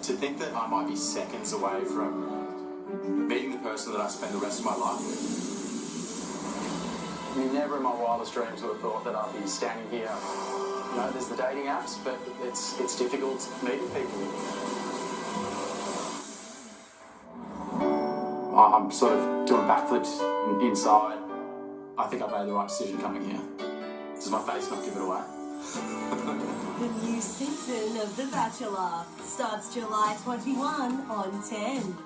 To think that I might be seconds away from meeting the person that I spend the rest of my life with. I mean, never in my wildest dreams would have thought that I'd be standing here. You know, there's the dating apps, but it's difficult meeting people. I'm sort of doing backflips inside. I think I made the right decision coming here. Does my face not give it away? The new season of The Bachelor starts July 21 on 10.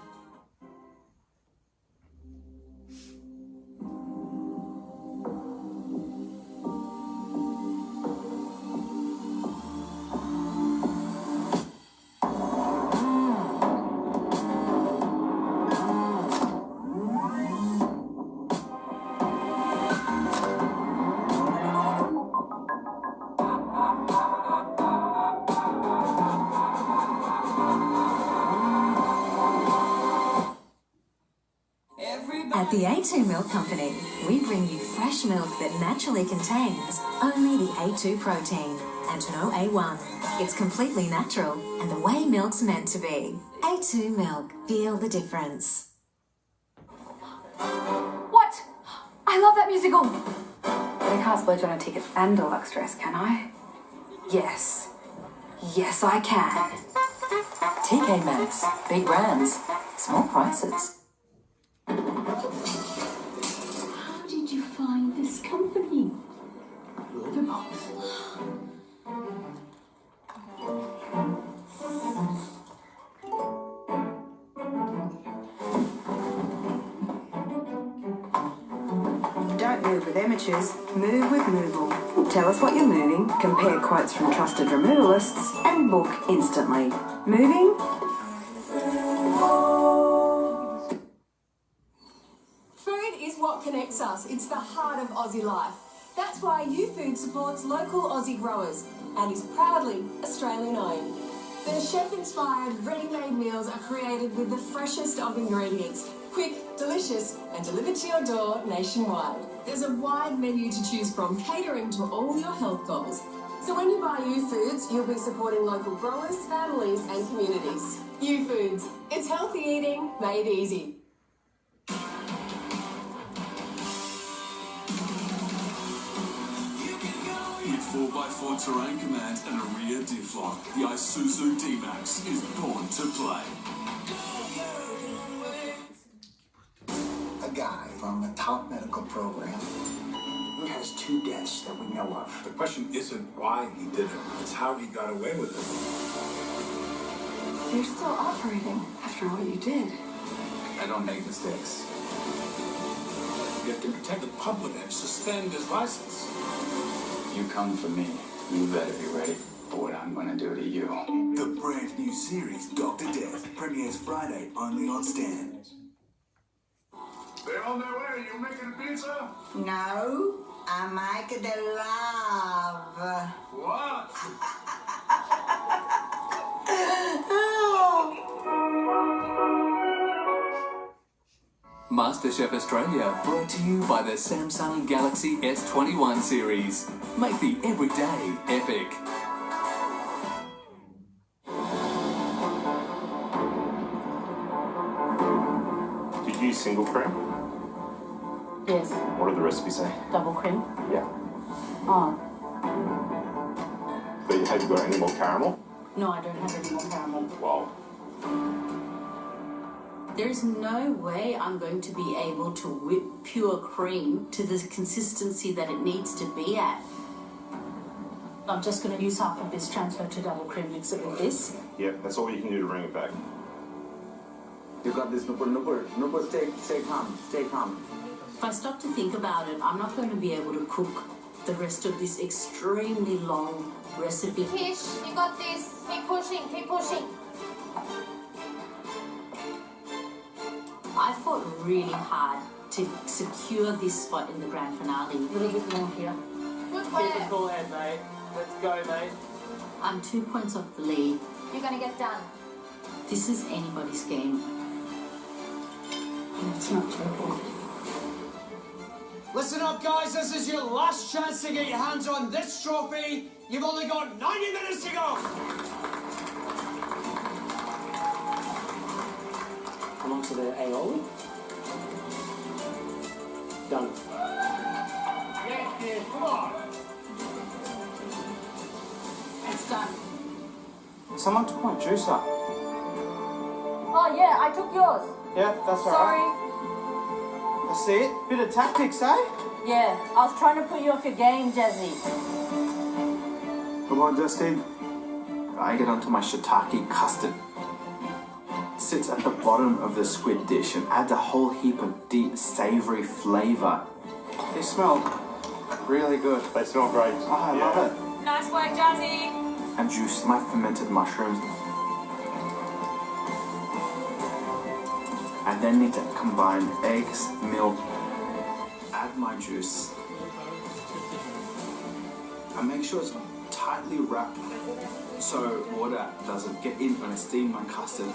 At the A2 Milk Company, we bring you fresh milk that naturally contains only the A2 protein and no A1. It's completely natural and the way milk's meant to be. A2 Milk. Feel the difference. What? I love that musical! But I can't splurge on a ticket and deluxe dress, can I? Yes. Yes, I can. TK Maxx. Big brands. Small prices. How did you find this company? The box. Don't move with amateurs, move with Movable. Tell us what you're moving, compare quotes from trusted removalists, and book instantly. Moving? Food is what connects us. It's the heart of Aussie life. That's why YouFood supports local Aussie growers and is proudly Australian owned. Their chef-inspired, ready-made meals are created with the freshest of ingredients. Quick, delicious, and delivered to your door nationwide. There's a wide menu to choose from, catering to all your health goals. So when you buy YouFoods, you'll be supporting local growers, families, and communities. YouFoods. It's healthy eating made easy. With 4x4 terrain command and a rear diff lock, the Isuzu D-Max is born to play. A guy from the top medical program who has 2 deaths that we know of. The question isn't why he did it, it's how he got away with it. You're still operating after what you did. I don't make mistakes. You have to protect the public and suspend his license. You come for me, you better be ready for what I'm gonna do to you. The brand new series, Dr. Death, premieres Friday only on Stan. They're on their way. You making a pizza? No, I'm making the love. What? MasterChef Australia, brought to you by the Samsung Galaxy S21 series. Make the everyday epic. Did you use single cream? Yes. What did the recipe say? Double cream. Yeah. Oh. But have you got any more caramel? No, I don't have any more caramel. Wow. There's no way I'm going to be able to whip pure cream to the consistency that it needs to be at. I'm just going to use half of this, transfer to double cream, mix it with this. Yeah, that's all you can do to bring it back. You got this, Nupur, stay calm, stay calm. If I stop to think about it, I'm not going to be able to cook the rest of this extremely long recipe. Kish, you got this. Keep pushing, keep pushing. I fought really hard to secure this spot in the grand finale. A little bit more here. Good work. Cool head, mate. Let's go, mate. I'm 2 points off the lead. You're gonna get done. This is anybody's game. It's not your fault. Listen up, guys. This is your last chance to get your hands on this trophy. You've only got 90 minutes to go. Come on to the aioli. Done. Yeah, come on. It's done. Someone took my juicer. Oh yeah, I took yours. Yeah, that's Sorry. alright. I see it. Bit of tactics, eh? Yeah, I was trying to put you off your game, Jazzy. Come on, Justin. I get onto my shiitake custard. It sits at the bottom of the squid dish and adds a whole heap of deep, savoury flavour. They smell really good. They smell great. Oh, I love it. Nice work, Jazzy. And juice my fermented mushrooms. I then need to combine eggs, milk, add my juice. I make sure it's tightly wrapped so water doesn't get in when I steam my custard.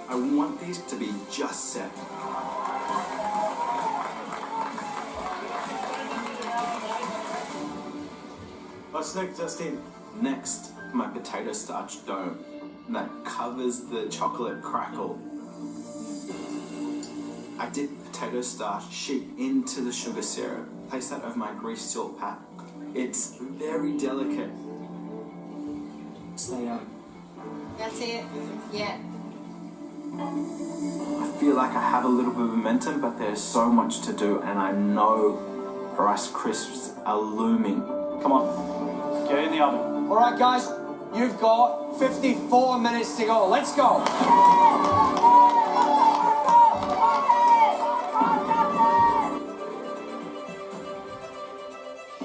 I want these to be just set. What's next, Justin? Next, my potato starch dough that covers the chocolate crackle. I dip potato starch sheet into the sugar syrup. Place that over my greased silk pat. It's very delicate. Stay up. That's it. Yeah. I feel like I have a little bit of momentum, but there's so much to do, and I know Rice Crisps are looming. Come on, get in the oven. All right, guys. You've got 54 minutes to go. Let's go.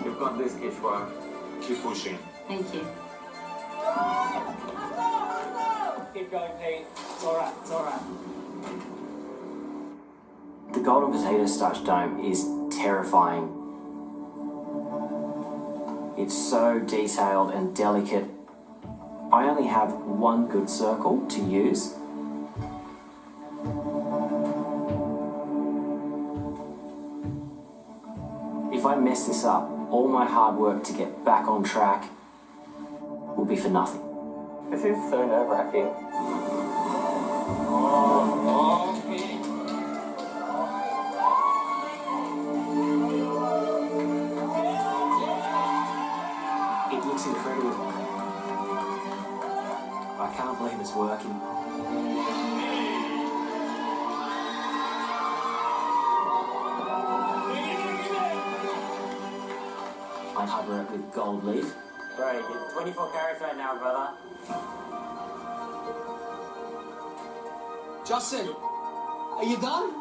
You've got this, Kishwa. Keep pushing. Thank you. Keep going, Pete. It's all right. It's all right. The golden potato starch dome is terrifying. It's so detailed and delicate. I only have one good circle to use. If I mess this up, all my hard work to get back on track will be for nothing. This is so nerve-wracking. It looks incredible. I can't believe it's working. I cover it with gold leaf. Bro, you're 24 carats right now, brother. Justin, are you done?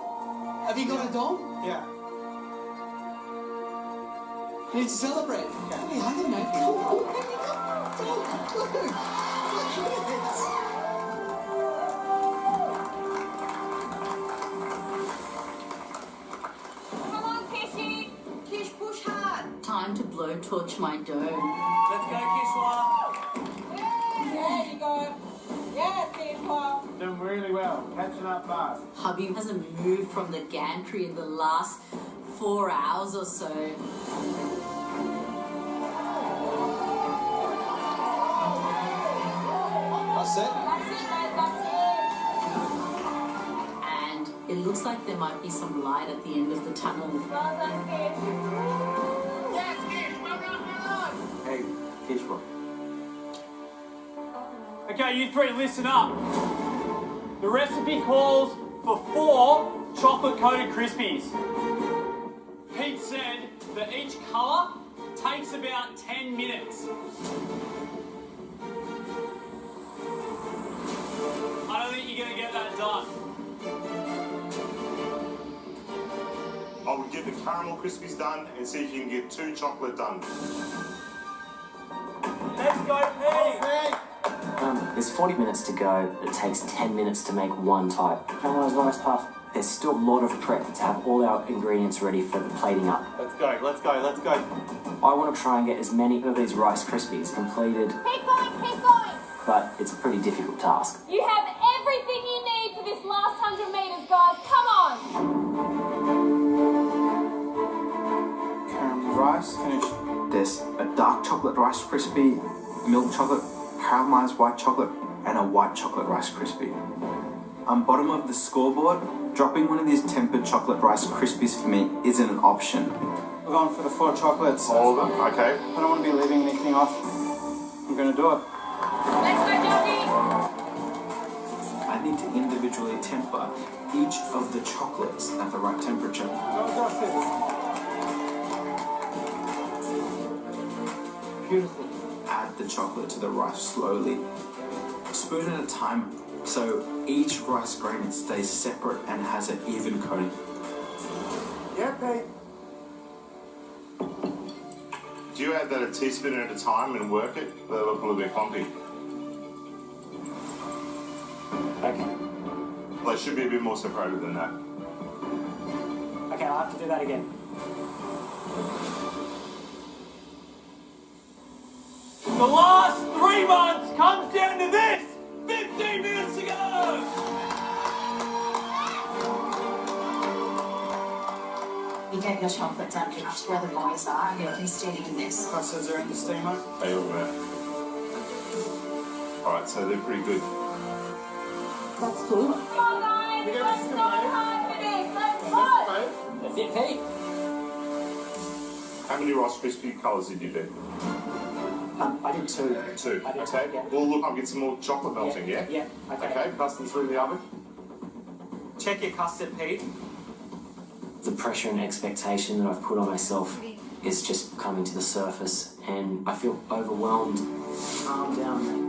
Have you got a dome? Yeah. You need to celebrate. Come behind him, mate. Come on, baby, come on. Look at this. Come on, Kishy. Kish, push hard. Time to blowtorch my dome. Let's go, Kishwa. There you go. Yes, Kishwa. Doing really well. Catching up fast. Hubby hasn't moved from the gantry in the last 4 hours or so. That's it. And it looks like there might be some light at the end of the tunnel. Hey, Kishwa. Okay, you three, listen up. The recipe calls for 4 chocolate-coated Crispies. Pete said that each colour takes about 10 minutes. I don't think you're going to get that done. I would get the caramel crispies done and see if you can get 2 chocolate done. Let's go, Pete! There's 40 minutes to go, but it takes 10 minutes to make one type. Have one of those nice puff. there's still a lot of prep to have all our ingredients ready for the plating up. Let's go, let's go, let's go. I want to try and get as many of these Rice Krispies completed, Keep going, keep going. but it's a pretty difficult task. You have everything you need for this last 100 meters, guys. Come on. Caramel rice, finished. There's a dark chocolate Rice Krispie, milk chocolate, caramelized white chocolate, and a white chocolate Rice Krispie. On bottom of the scoreboard, dropping one of these tempered chocolate Rice Krispies for me isn't an option. We're going for the 4 chocolates. All of them? Okay. I don't want to be leaving anything off. I'm going to do it. Let's go, Jackie. I need to individually temper each of the chocolates at the right temperature. Beautiful. Add the chocolate to the rice slowly, spoon at a time, so each rice grain stays separate and has an even coating. Yeah, Pete. Do you add that a teaspoon at a time and work it? That'll look a little bit clumpy. Okay. Well, it should be a bit more separated than that. Okay, I'll have to do that again. The last 3 months comes down to this. 15 minutes to go. You get your chocolate done just where the boys are, and you can steam in this. Custards are in the steamer. Hey, look at that. Alright, so they're pretty good. That's cool. Come on, guys. Let's go hard for this. Let's push. That's it, Pete. How many Rice Krispie colours did you do? I did 2. 2. I did Okay. 2, yeah. Well, look, I'll get some more chocolate melting, yeah? Yeah, okay. Okay, pass them through the oven. Check your custard, Pete. The pressure and expectation that I've put on myself is just coming to the surface, and I feel overwhelmed. Calm down, mate.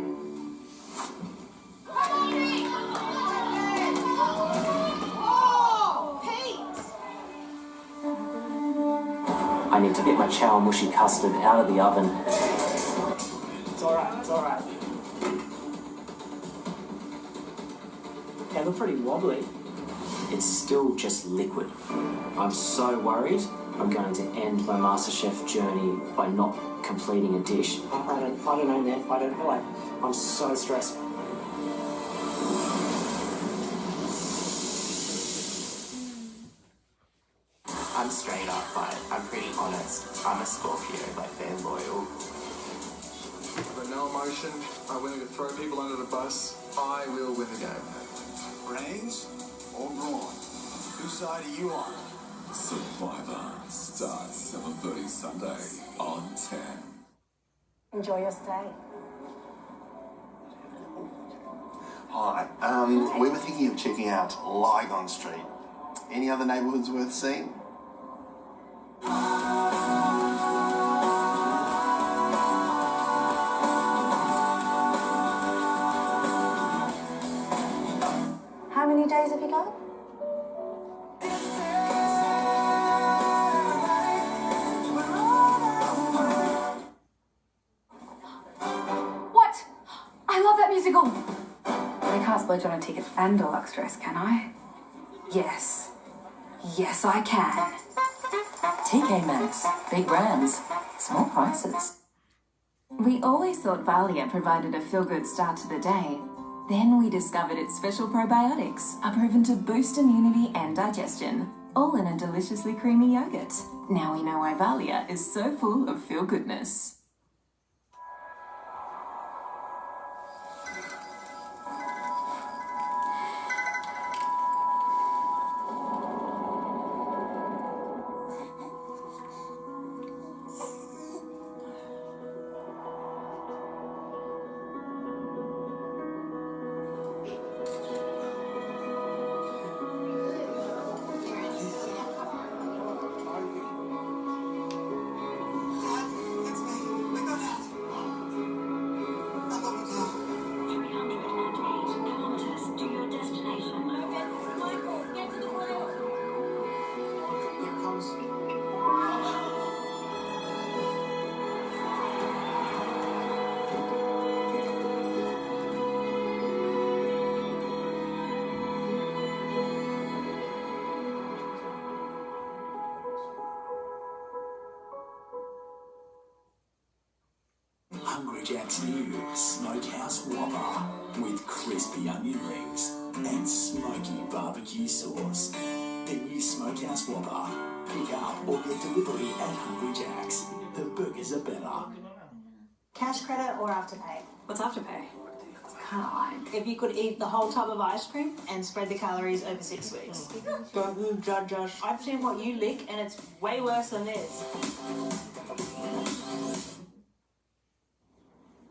Oh, Pete. I need to get my chow mushy custard out of the oven. It's alright, it's alright. They look pretty wobbly. It's still just liquid. I'm so worried I'm going to end my MasterChef journey by not completing a dish. I don't know, man. I don't know. I'm so stressed. I'm straight up, but I'm pretty honest. I'm a Scorpio, like they're loyal. I've got no emotion. I'm willing to throw people under the bus. I will win the game. Brains or brawn? Whose side are you on? Survivor starts 7:30 Sunday on 10. Enjoy your stay. Hi. We were thinking of checking out Lygon Street. Any other neighbourhoods worth seeing? How many days have you got? What? I love that musical. But I can't splurge on a ticket and deluxe dress, can I? Yes. Yes, I can. TK Maxx. Big brands. Small prices. We always thought Valia provided a feel-good start to the day. Then we discovered its special probiotics are proven to boost immunity and digestion, all in a deliciously creamy yogurt. Now we know why Valia is so full of feel-goodness. New Smokehouse Whopper with crispy onion rings and smoky barbecue sauce. The new Smokehouse Whopper. Pick up or get delivery at Hungry Jack's. The burgers are better. Cash credit or Afterpay? What's Afterpay? It's kind of like if you could eat the whole tub of ice cream and spread the calories over 6 weeks. Don't judge us. I've seen what you lick and it's way worse than this.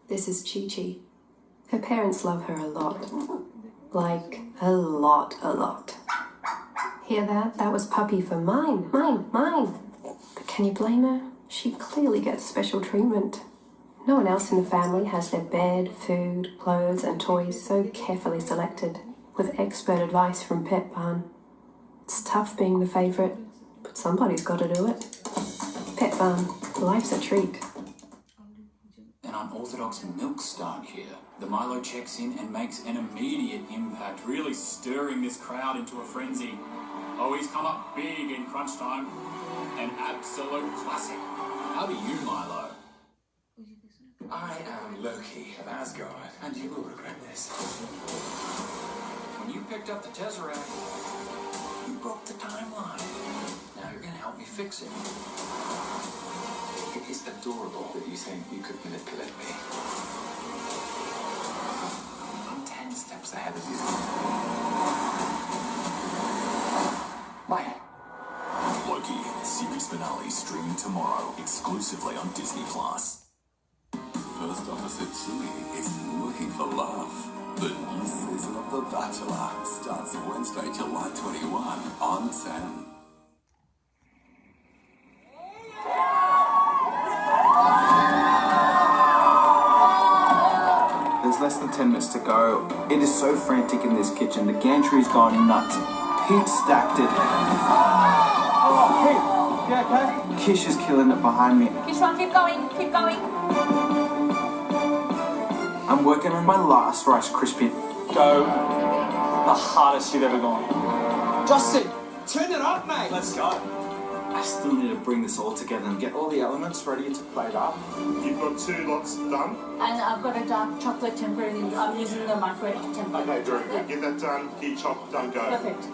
This is Chi-Chi. Her parents love her a lot. Like, a lot. Hear that? That was puppy for mine. But can you blame her? She clearly gets special treatment. No one else in the family has their bed, food, clothes and toys so carefully selected, with expert advice from Pet Barn. It's tough being the favourite, but somebody's got to do it. Pet Barn, life's a treat. An unorthodox milk start here. The Milo checks in and makes an immediate impact, really stirring this crowd into a frenzy. Oh, he's come up big in crunch time. An absolute classic. How do you, Milo? I am Loki of Asgard, and you will regret this. When you picked up the Tesseract, You broke the timeline. now you're gonna help me fix it. It is adorable that you think you could manipulate me. I'm 10 steps ahead of you. Bye. Loki, series finale streaming tomorrow, exclusively on Disney+. First Officer Chili is looking for love. The new season of The Bachelor starts Wednesday, July 21 on 10. There's less than 10 minutes to go. It is so frantic in this kitchen. The gantry's gone nuts. Pete stacked it. Oh, Pete, you okay? Kish is killing it behind me. Kishwan, keep going. I'm working on my last Rice Krispie. Go the hardest you've ever gone. Justin, turn it up, mate. Let's go. I still need to bring this all together and get all the elements ready to plate up. You've got 2 lots done. And I've got a dark chocolate tempering. I'm using the microwave to temper. Okay, very good. Get that done. Get your chop done, go. Perfect.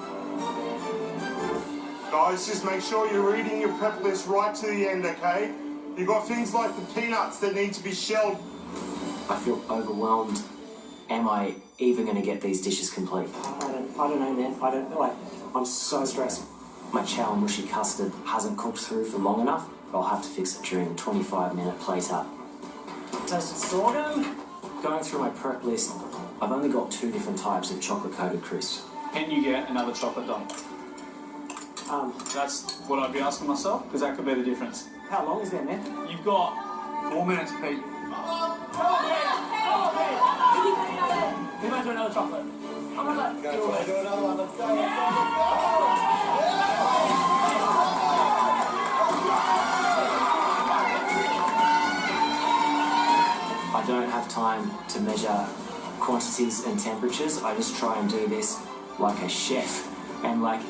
Guys, just make sure you're reading your prep list right to the end, okay? You've got things like the peanuts that need to be shelled. I feel overwhelmed. Am I even going to get these dishes complete? I don't know, man. I don't know. I'm so stressed. My chow mushy custard hasn't cooked through for long enough. I'll have to fix it during a 25-minute plate up. Toasted sorghum. Going through my prep list, I've only got 2 different types of chocolate-coated crisps. Can you get another chocolate done? That's what I'd be asking myself, because that could be the difference. How long is that, man? You've got 4 minutes, Pete. We might do another chocolate. Do another one. Let's go. I don't have time to measure quantities and temperatures. I just try and do this like a chef and like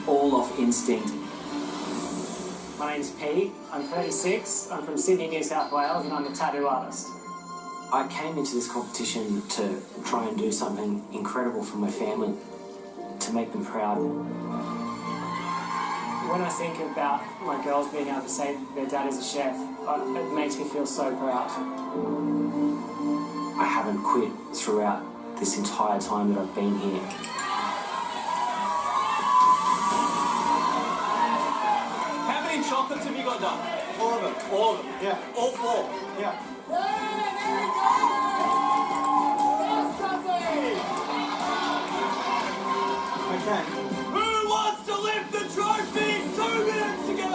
all off instinct. My name's Pete, I'm 36, I'm from Sydney, New South Wales, and I'm a tattoo artist. I came into this competition to try and do something incredible for my family, to make them proud. When I think about my girls being able to say their dad is a chef, it makes me feel so proud. I haven't quit throughout this entire time that I've been here. How many chocolates have you got done? 4 of them. All of them? Yeah. All 4? Yeah. Okay. Who wants to lift the trophy? 2 minutes to go!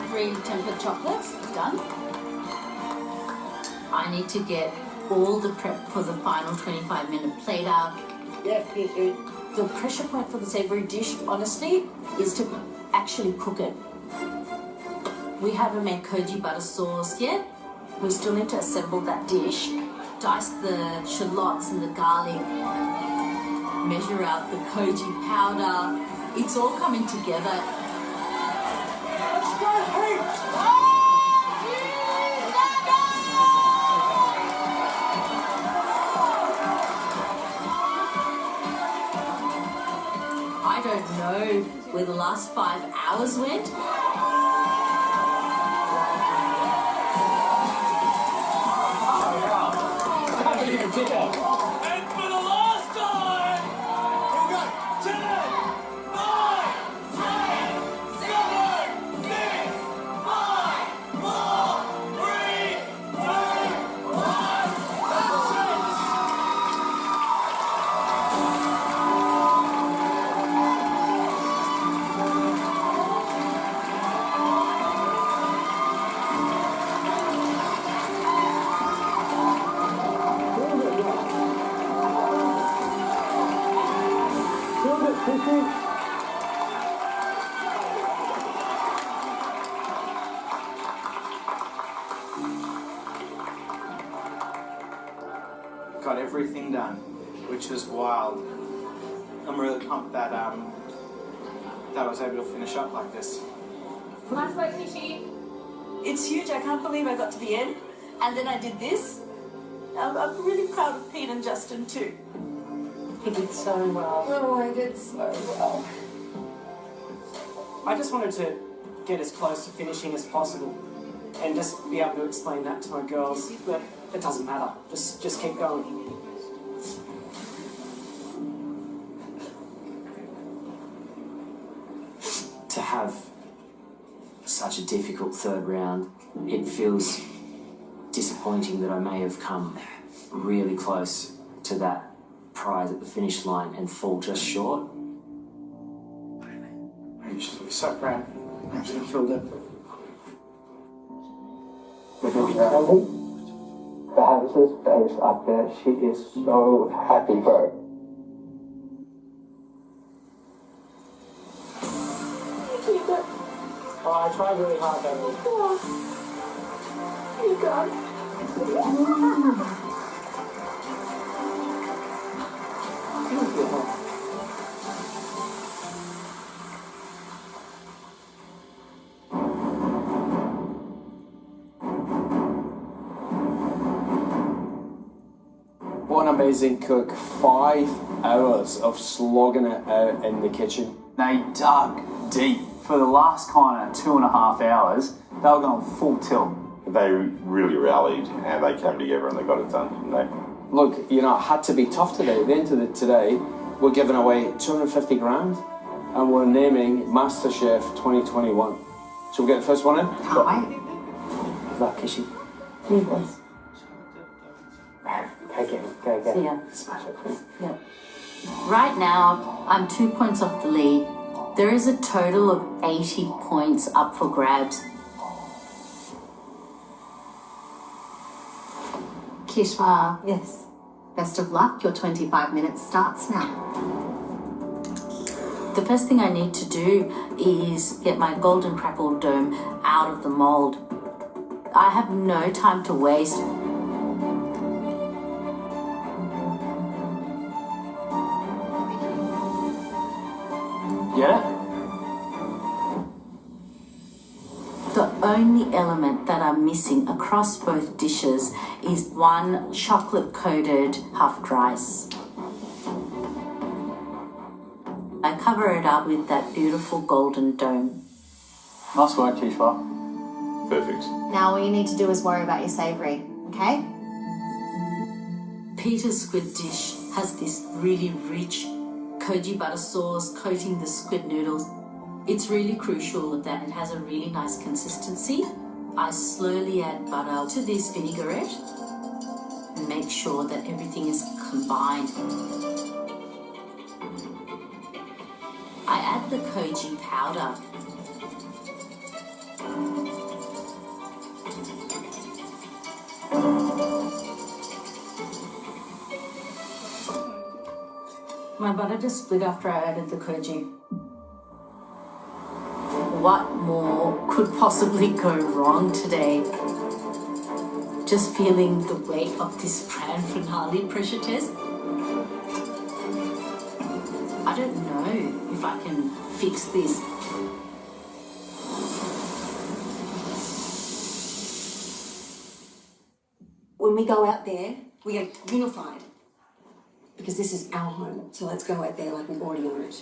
3 tempered chocolates, done. I need to get all the prep for the final 25-minute plate up. Yes, The pressure point for the savoury dish, honestly, is to actually cook it. We haven't made koji butter sauce yet. We still need to assemble that dish. Dice the shallots and the garlic. Measure out the koji powder. It's all coming together. I don't know where the last 5 hours went. And for the last time, we've got 10, 9, 8, 7, 6, 5, 4, 3, 2, Got everything done, which was wild. I'm really pumped that that I was able to finish up like this. Nice work, Fishy. It's huge. I can't believe I got to the end. And then I did this. I'm really proud of Pete and Justin too. He did so well. Oh, I did so well. I just wanted to get as close to finishing as possible and just be able to explain that to my girls. But it doesn't matter. Just keep going. To have such a difficult third round, it feels disappointing that I may have come really close to that prize at the finish line and fall just short. I'm just so proud. I'm just filled it. Alice's face up there, she is so happy for her. Oh, I tried really hard, though. You got it. What an amazing cook. 5 hours of slogging it out in the kitchen. They dug deep. For the last kind of 2.5 hours, they were going full tilt. They really rallied and they came together and they got it done, didn't they? Look, you know, it had to be tough today. At the end of today, we're giving away 250 grand and we're naming MasterChef 2021. So we get the first one in? Can't wait. Is that Kishy? Yes. Go. See ya. Smash it. Yep. Right now, I'm 2 points off the lead. There is a total of 80 points up for grabs. Kishwa, Yes. best of luck. Your 25 minutes starts now. The first thing I need to do is get my golden crackle dome out of the mold. I have no time to waste. Yeah? The only element that I'm missing across both dishes is one chocolate-coated puffed rice. I cover it up with that beautiful golden dome. Nice work, Kishwa. Perfect. Now all you need to do is worry about your savoury, okay? Peter's squid dish has this really rich koji butter sauce coating the squid noodles. It's really crucial that it has a really nice consistency. I slowly add butter to this vinaigrette and make sure that everything is combined. I add the koji powder. My butter just split after I added the koji. What more could possibly go wrong today? Just feeling the weight of this grand finale pressure test. I don't know if I can fix this. we go out there, we are unified. Because this is our home, so let's go out there like we already own it.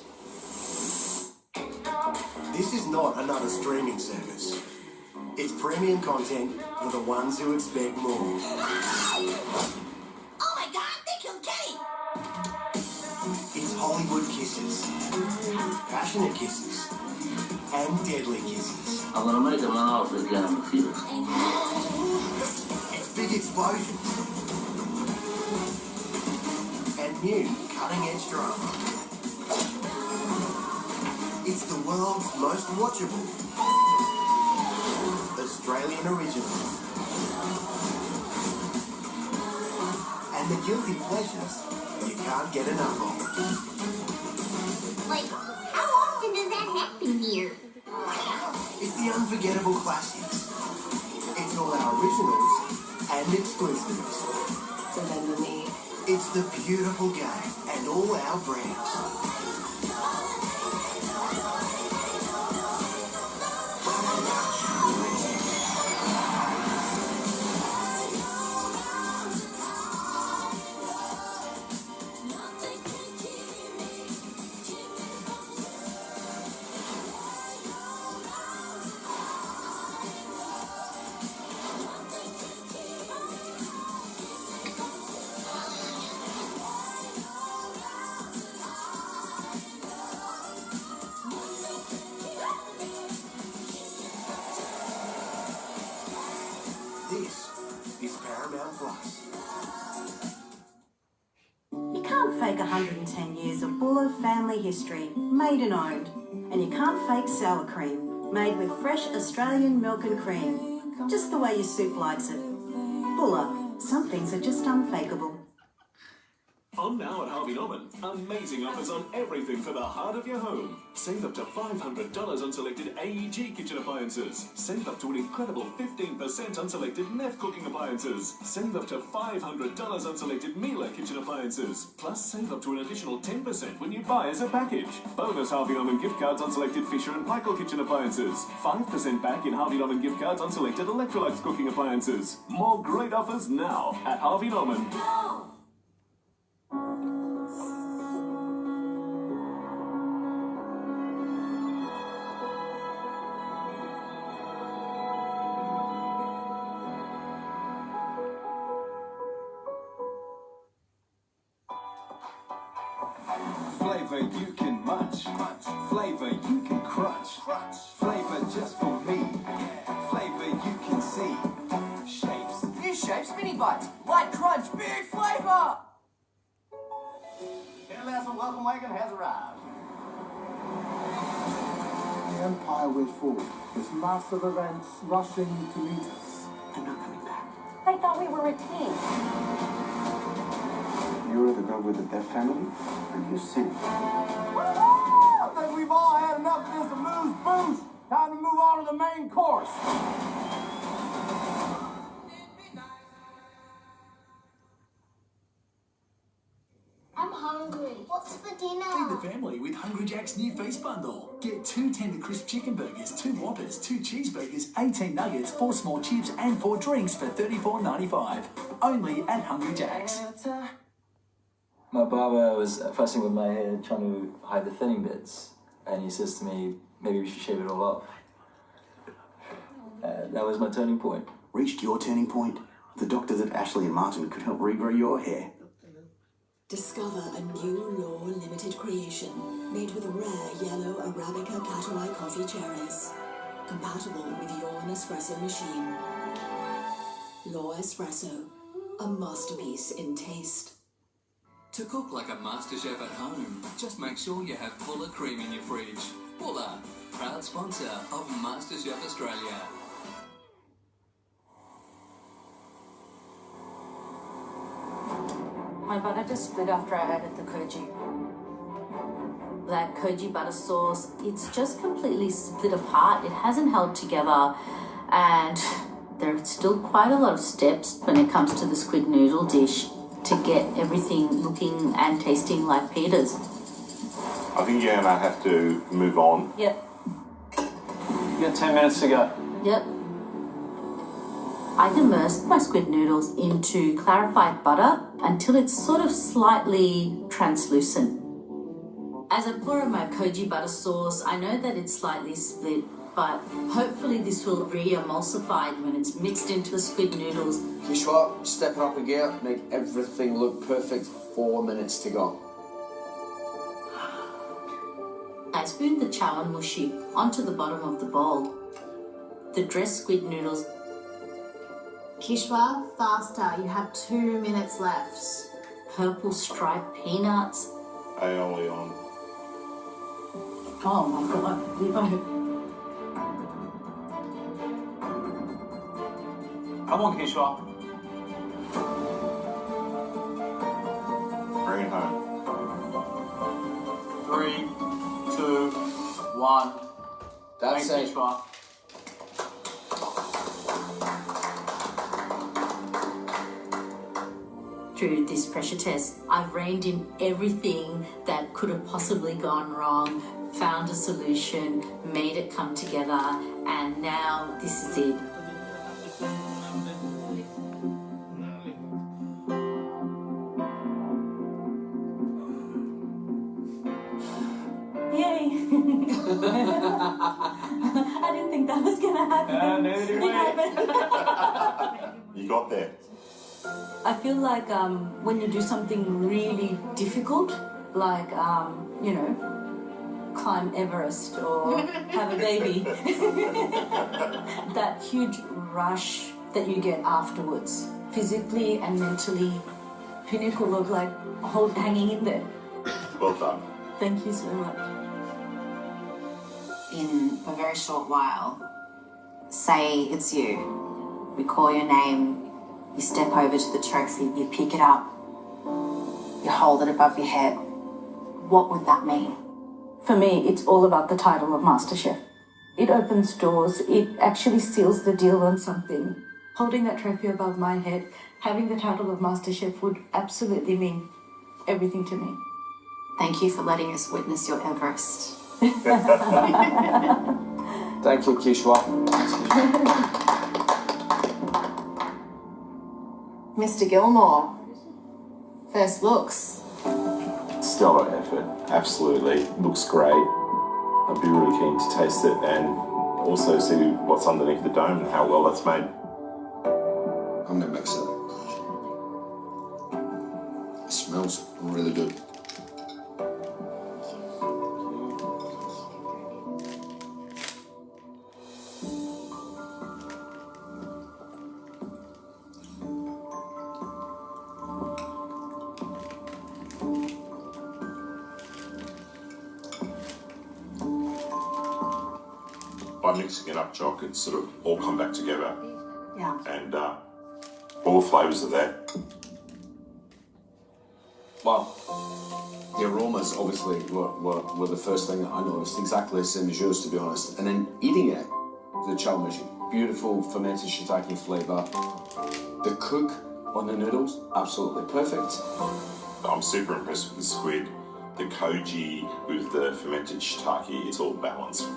This is not another streaming service. It's premium content for the ones who expect more. Oh my god, they killed Kenny! It's Hollywood kisses, passionate kisses, and deadly kisses. I'm gonna make them an offer again in the field. It's big explosions and new cutting-edge drama. It's the world's most watchable Australian original. And the guilty pleasures you can't get enough of. Like, how often does that happen here? It's the unforgettable classics. It's all our originals and exclusives. Remember me. It's the beautiful game and all our brands. This is Paramount Plus. You can't fake 110 years of Buller family history, made and owned. And you can't fake sour cream, made with fresh Australian milk and cream. Just the way your soup likes it. Buller, some things are just unfakeable. On now at Harvey Norman, amazing offers on everything for the heart of your home. Save up to $500 on selected AEG kitchen appliances. Save up to an incredible 15% on selected Neff cooking appliances. Save up to $500 on selected Miele kitchen appliances. Plus, save up to an additional 10% when you buy as a package. Bonus Harvey Norman gift cards on selected Fisher and Paykel kitchen appliances. 5% back in Harvey Norman gift cards on selected Electrolux cooking appliances. More great offers now at Harvey Norman. Flavor you can munch, flavor you can crunch, flavor just for me, flavor you can see. Shapes, New shapes, mini bites, light crunch, big flavor! Airless and welcome wagon has arrived. The Empire we're for is massive events rushing to meet us. I'm not coming back. I thought we were a team. You're the girl with the deaf family, and you sing. I think we've all had enough of this amuse boost. Time to move on to the main course. I'm hungry. What's for dinner? Feed the family with Hungry Jack's new feast bundle. Get 2 tender crisp chicken burgers, 2 Whoppers, 2 cheeseburgers, 18 nuggets, 4 small chips, and 4 drinks for $34.95. Only at Hungry Jack's. My barber was fussing with my hair, trying to hide the thinning bits, and he says to me, maybe we should shave it all off. That was my turning point. Reached your turning point? The doctors at Ashley and Martin could help regrow your hair. Discover a new Law Limited creation made with rare yellow Arabica Catawai coffee cherries. Compatible with your Nespresso machine. Law Espresso, a masterpiece in taste. To cook like a master chef at home, just make sure you have Buller cream in your fridge. Buller, proud sponsor of MasterChef Australia. My butter just split after I added the koji. That koji butter sauce, it's just completely split apart. It hasn't held together, and there's still quite a lot of steps when it comes to the squid noodle dish to get everything looking and tasting like Peter's. I think you're gonna have to move on. Yep. You got 10 minutes to go. Yep. I'd immersed my squid noodles into clarified butter until it's sort of slightly translucent. As I pour in my koji butter sauce, I know that it's slightly split, but hopefully this will re-emulsify when it's mixed into the squid noodles. Kishwa, step it up a gear, make everything look perfect. 4 minutes to go. I spooned the chawan mushi onto the bottom of the bowl. The dressed squid noodles. Kishwa, faster. You have 2 minutes left. Purple striped peanuts. Aioli. Oh my god. Come on, Kishwa. Bring it home. 3, 2, 1. That's Thanks, it. Kishwa. Through this pressure test, I've reined in everything that could have possibly gone wrong, found a solution, made it come together, and now this is it. Yay! I didn't think that was gonna happen. neither did It we. happened. You got there. I feel like when you do something really difficult, like climb Everest or have a baby, that huge rush that you get afterwards, physically and mentally, pinnacle of like hanging in there. Well done. Thank you so much. In a very short while, say it's you. We call your name, you step over to the trophy, you pick it up, you hold it above your head. What would that mean? For me, it's all about the title of MasterChef. It opens doors, it actually seals the deal on something. Holding that trophy above my head, having the title of MasterChef would absolutely mean everything to me. Thank you for letting us witness your Everest. Thank you, Kishwa. Mr. Gilmore, first looks. Stellar effort. Absolutely. Looks great. I'd be really keen to taste it and also see what's underneath the dome and how well that's made. I'm gonna mix it. It smells really good. By mixing it up, Jock, it's sort of all come back together Yeah. and all the flavours are there. Wow. The aromas obviously were the first thing that I noticed, exactly the same as yours, to be honest. And then eating it, the chow mein, beautiful fermented shiitake flavour. The cook on the noodles, absolutely perfect. I'm super impressed with the squid, the koji with the fermented shiitake, it's all balanced.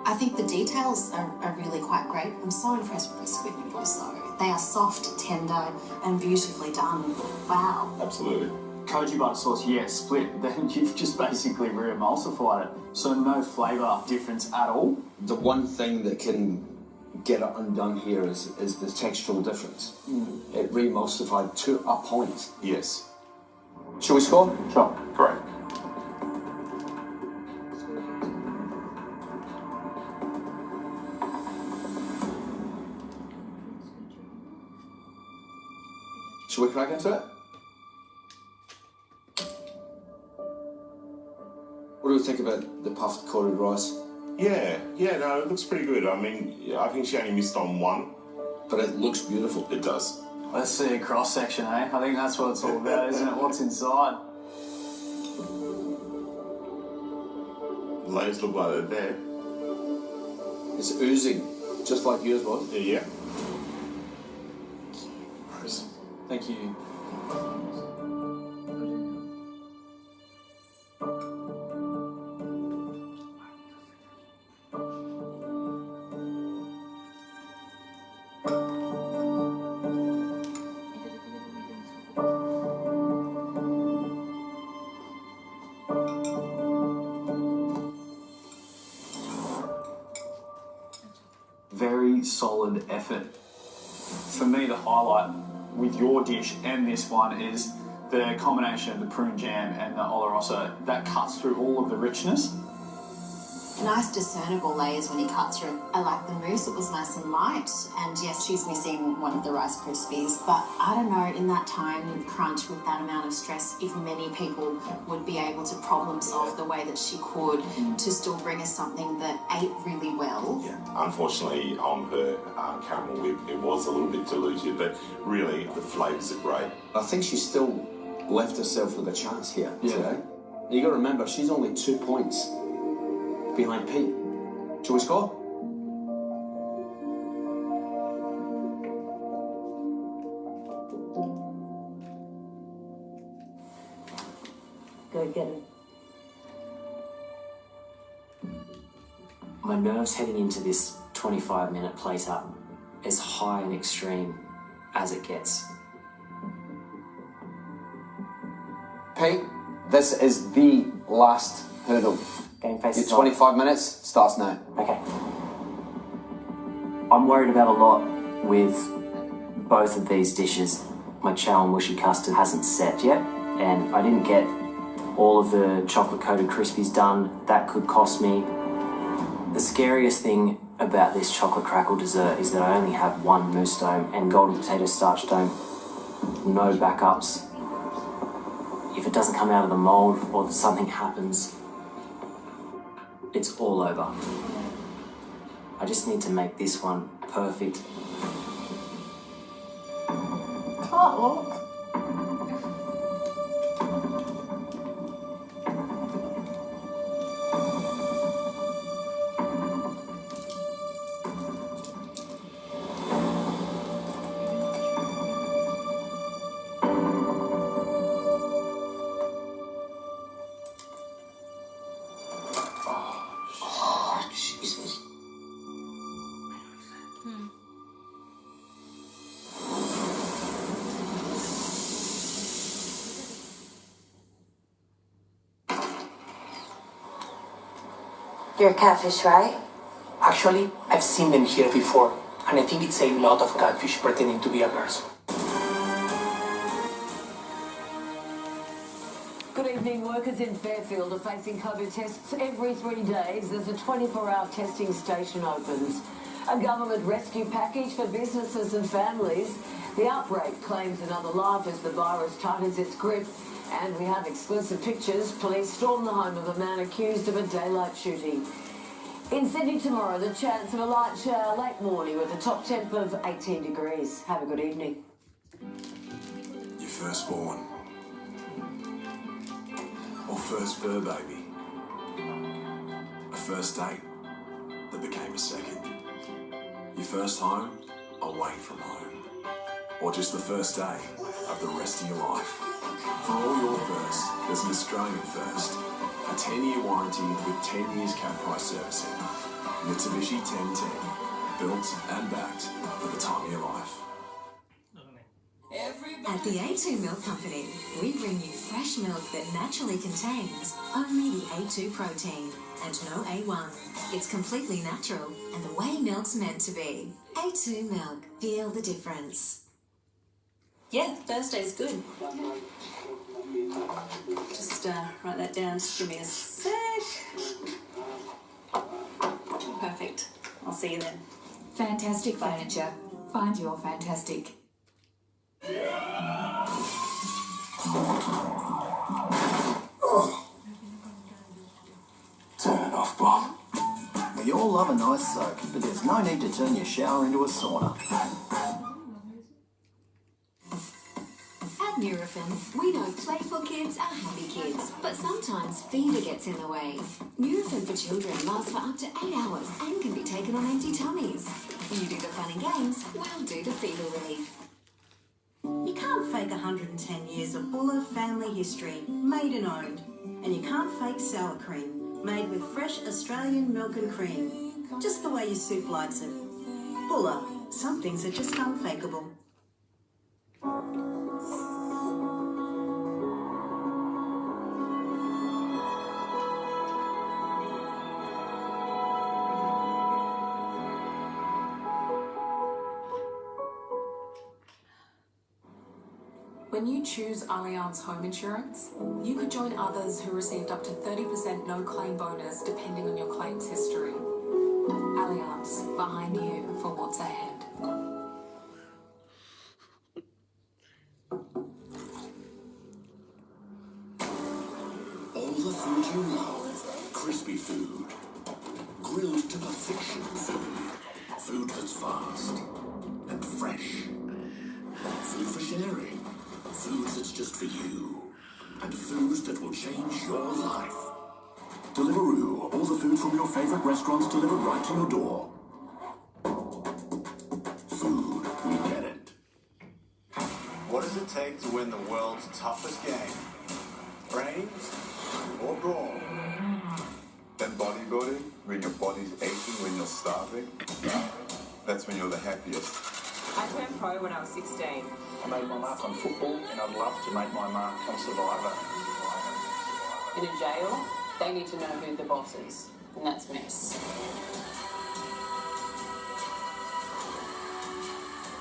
I think the details are really quite great. I'm so impressed with the squid noodles though. They are soft, tender, and beautifully done. Wow. Absolutely. Koji butter sauce, yes, split. Then you've just basically re-emulsified it. So no flavour difference at all. The one thing that can get it undone here is the textural difference. It re-emulsified to a point. Yes. Shall we score? Sure. Great. Shall we crack into it? What do we think about the puffed coated rice? Yeah, no, it looks pretty good. I mean, I think she only missed on one. But it looks beautiful. It does. Let's see a cross-section, eh? I think that's what it's all about, isn't it? What's inside? The layers look like they're there. It's oozing, just like yours was. Yeah. Thank you. solid effort. For me, the highlight with your dish and this one is the combination of the prune jam and the oloroso. That cuts through all of the richness. Nice discernible layers when you cut through. I like the mousse, it was nice and light. And yes, she's missing one of the Rice Krispies, but I don't know, in that time crunch with that amount of stress, if many people would be able to problem solve the way that she could to still bring us something that ate really well. Yeah, unfortunately on her caramel whip, it was a little bit diluted, but really the flavours are great. I think she still left herself with a chance here today. You got to remember, she's only 2 points behind Pete. Shall we score? Go get it. My nerves heading into this 25-minute plate up as high and extreme as it gets. Pete, this is the last hurdle. Game faces Your 25 minutes starts now. Okay. I'm worried about a lot with both of these dishes. My chow and mushy custard hasn't set yet, and I didn't get all of the chocolate-coated Krispies done. That could cost me. The scariest thing about this chocolate crackle dessert is that I only have one mousse dome and golden potato starch dome. No backups. If it doesn't come out of the mould or something happens, it's all over. I just need to make this one perfect. Can't look. You're a catfish, right? Actually, I've seen them here before, and I think it's a lot of catfish pretending to be a person. Good evening. Workers in Fairfield are facing COVID tests every 3 days as a 24-hour testing station opens. A government rescue package for businesses and families. The outbreak claims another life as the virus tightens its grip. And we have exclusive pictures. Police storm the home of a man accused of a daylight shooting. In Sydney tomorrow, the chance of a light shower late morning with a top temp of 18 degrees. Have a good evening. Your firstborn. Or first fur baby. A first date that became a second. Your first home away from home. Or just the first day of the rest of your life. For all your firsts, there's an Australian first. A 10-year warranty with 10 years cap price servicing. Mitsubishi 1010. Built and backed for the time of your life. At the A2 Milk Company, we bring you fresh milk that naturally contains only the A2 protein and no A1. It's completely natural and the way milk's meant to be. A2 Milk. Feel the difference. Yeah, Thursday's good. Just write that down. Just give me a sec. Perfect. I'll see you then. Fantastic furniture. Find your fantastic. Turn it off, Bob. We all love a nice soak, but there's no need to turn your shower into a sauna. At Nurofen, we know playful kids are happy kids, but sometimes fever gets in the way. Nurofen for children lasts for up to 8 hours and can be taken on empty tummies. You do the fun and games, we'll do the fever relief. You can't fake 110 years of Buller family history, made and owned. And you can't fake sour cream, made with fresh Australian milk and cream. Just the way your soup likes it. Buller, some things are just unfakeable. When you choose Allianz Home Insurance, you could join others who received up to 30% no-claim bonus depending on your claims history. Allianz, behind you for what's ahead. All the food you love. Crispy food. Grilled to perfection food. Food that's fast and fresh. Food for sharing. Food that's just for you. And food that will change your life. Deliveroo. All the food from your favorite restaurants delivered right to your door. Food, we get it. What does it take to win the world's toughest game? Brains or brawn? Then bodybuilding, when your body's aching, when you're starving, that's when you're the happiest. I turned pro when I was 16. I made my mark on football, and I'd love to make my mark on Survivor. In a jail, they need to know who the boss is, and that's me.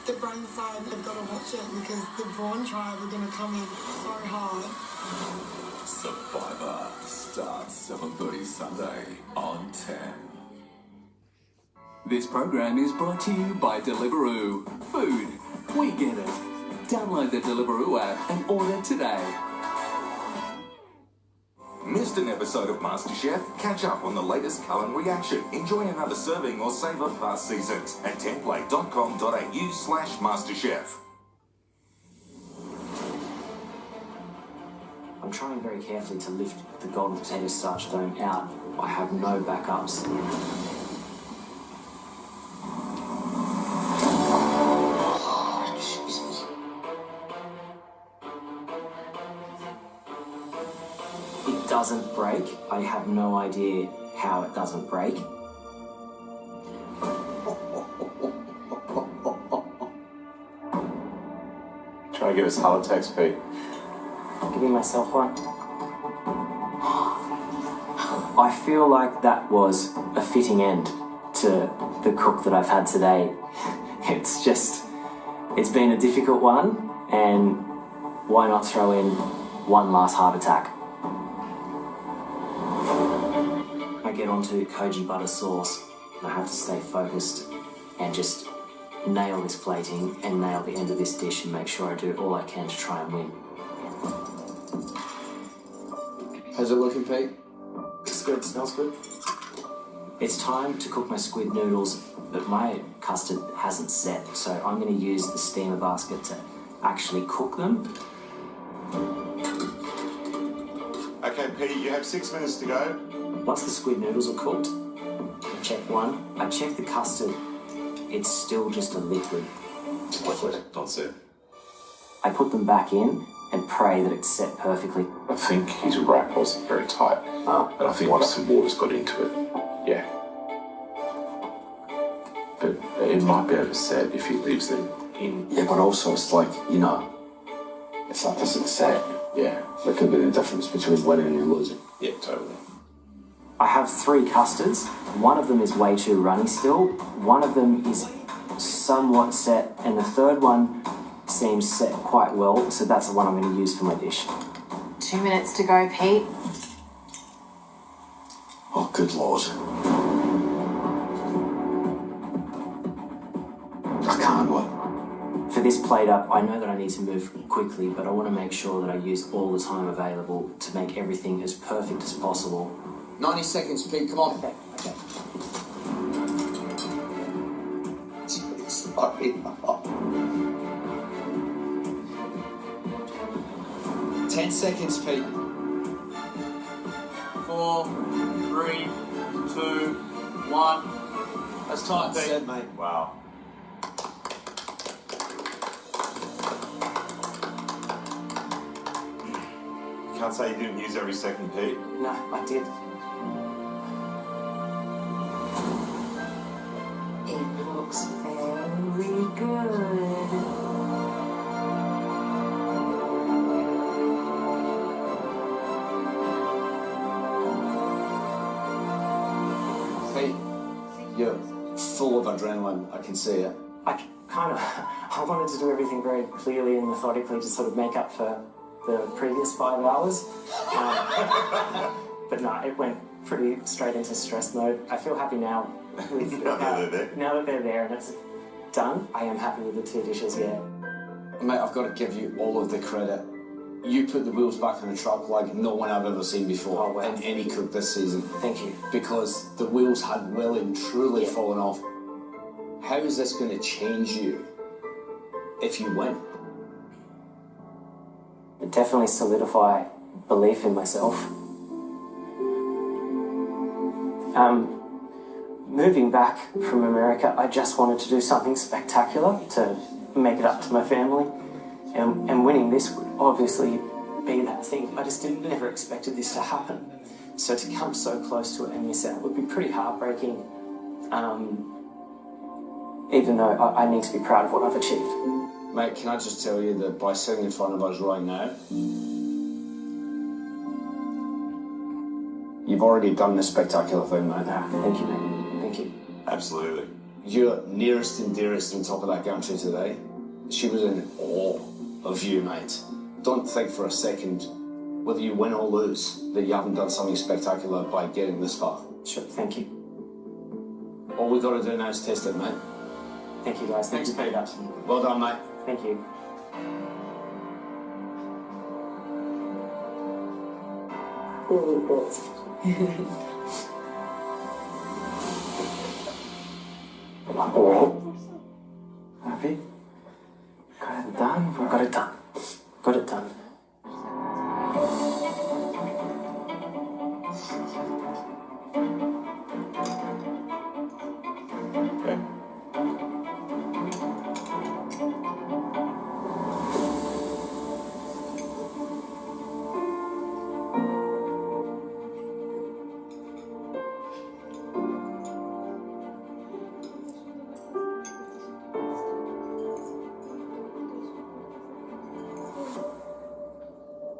The brain side have got to watch it because the Brawn tribe are going to come in so hard. Survivor starts 7:30 Sunday on 10. This program is brought to you by Deliveroo. Food, we get it. Download the Deliveroo app and order today. Missed an episode of MasterChef? Catch up on the latest culinary action. Enjoy another serving or savour past seasons at template.com.au/MasterChef. I'm trying very carefully to lift the golden potato starch dome out. I have no backups. It doesn't break. I have no idea how it doesn't break. Try to give us heart attacks, Pete. Giving myself one. I feel like that was a fitting end to the cook that I've had today. It's been a difficult one, and why not throw in one last heart attack? I get onto koji butter sauce, and I have to stay focused and just nail this plating and nail the end of this dish and make sure I do all I can to try and win. How's it looking, Pete? It's good, smells good. It's time to cook my squid noodles, but my custard hasn't set, so I'm going to use the steamer basket to actually cook them. Okay, Pete, you have 6 minutes to go. Once the squid noodles are cooked, I check one. I check the custard. It's still just a liquid. Liquid, not set. I put them back in and pray that it's set perfectly. I think his wrap wasn't very tight, and I think some water's got into it. Yeah. But it might be overset if he leaves them in. Yeah, but also it's like, it's like this is set. Yeah. There could be the difference between winning and losing. Yeah, totally. I have 3 custards. One of them is way too runny still. One of them is somewhat set, and the third one seems set quite well, so that's the one I'm going to use for my dish. 2 minutes to go, Pete. Oh, good Lord. I can't wait. For this plate up, I know that I need to move quickly, but I want to make sure that I use all the time available to make everything as perfect as possible. 90 seconds, Pete, come on. Okay. Sorry. 10 seconds, Pete. 4, 3, 2, 1. That's time, Pete. Set, mate. Wow. You can't say you didn't use every second, Pete. No, I did. It looks very good. Pete, you're full of adrenaline. I can see it. I I wanted to do everything very clearly and methodically to sort of make up for the previous 5 hours. But no, it went pretty straight into stress mode. I feel happy now. Now that they're there and it's done, I am happy with the 2 dishes, yeah. Mate, I've got to give you all of the credit. You put the wheels back on the truck like no one I've ever seen before in any cook this season. Thank you. Because the wheels had well and truly fallen off. How is this going to change you if you win? It definitely solidify belief in myself. Moving back from America, I just wanted to do something spectacular to make it up to my family. And winning this would obviously be that thing. I just never expected this to happen. So to come so close to it and miss out would be pretty heartbreaking. Even though I need to be proud of what I've achieved. Mate, can I just tell you that by sitting in front of us right now, you've already done this spectacular thing, mate. Thank you, mate. Thank you. Absolutely. Your nearest and dearest on top of that gantry today, she was in awe of you, mate. Don't think for a second, whether you win or lose, that you haven't done something spectacular by getting this far. Sure, thank you. All we got to do now is test it, mate. Thank you, guys. Thanks, Pete. Well done, mate. Thank you. Happy? Got it done? Got it done. Got it done.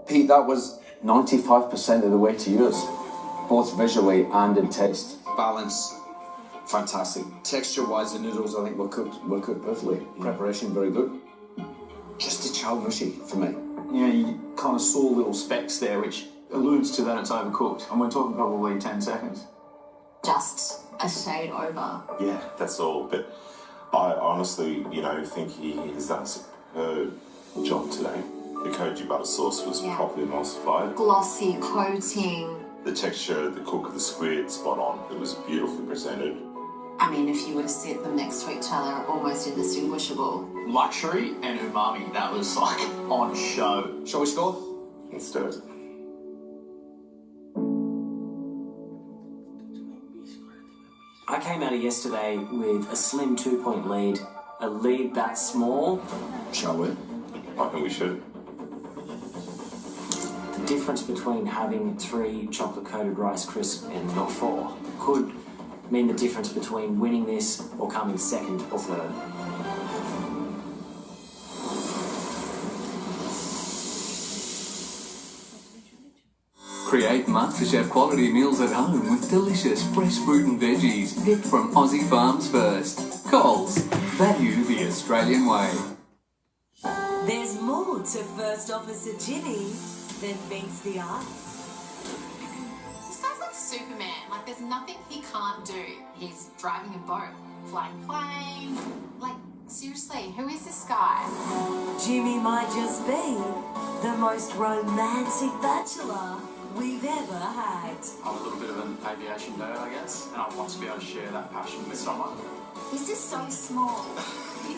Pete, that was 95% of the way to yours, both visually and in taste. Balance, fantastic. Texture-wise, the noodles I think were cooked perfectly. Preparation, very good. Just a chow mushy for me. Yeah, you kind of saw little specks there, which alludes to that it's overcooked, and we're talking probably 10 seconds. Just a shade over. Yeah, that's all. But I honestly, think he has done a superb job today. The koji butter sauce was properly emulsified. Glossy coating. The texture, the cook of the squid, spot on. It was beautifully presented. I mean, if you were to sit them next to each other, almost indistinguishable. Luxury and umami, that was like on show. Shall we score? Let's do it. I came out of yesterday with a slim 2-point lead. A lead that small. Shall we? I think we should. The difference between having 3 chocolate-coated Rice Crisps and not 4 could mean the difference between winning this or coming second or third. Create MasterChef quality meals at home with delicious fresh fruit and veggies picked from Aussie farms first. Coles, value the Australian way. There's more to First Officer Jimmy than meets the eye. This guy's like Superman. Like, there's nothing he can't do. He's driving a boat, flying planes. Like, seriously, who is this guy? Jimmy might just be the most romantic bachelor we've ever had. I'm a little bit of an aviation nerd, I guess, and I want to be able to share that passion with someone. This is so small.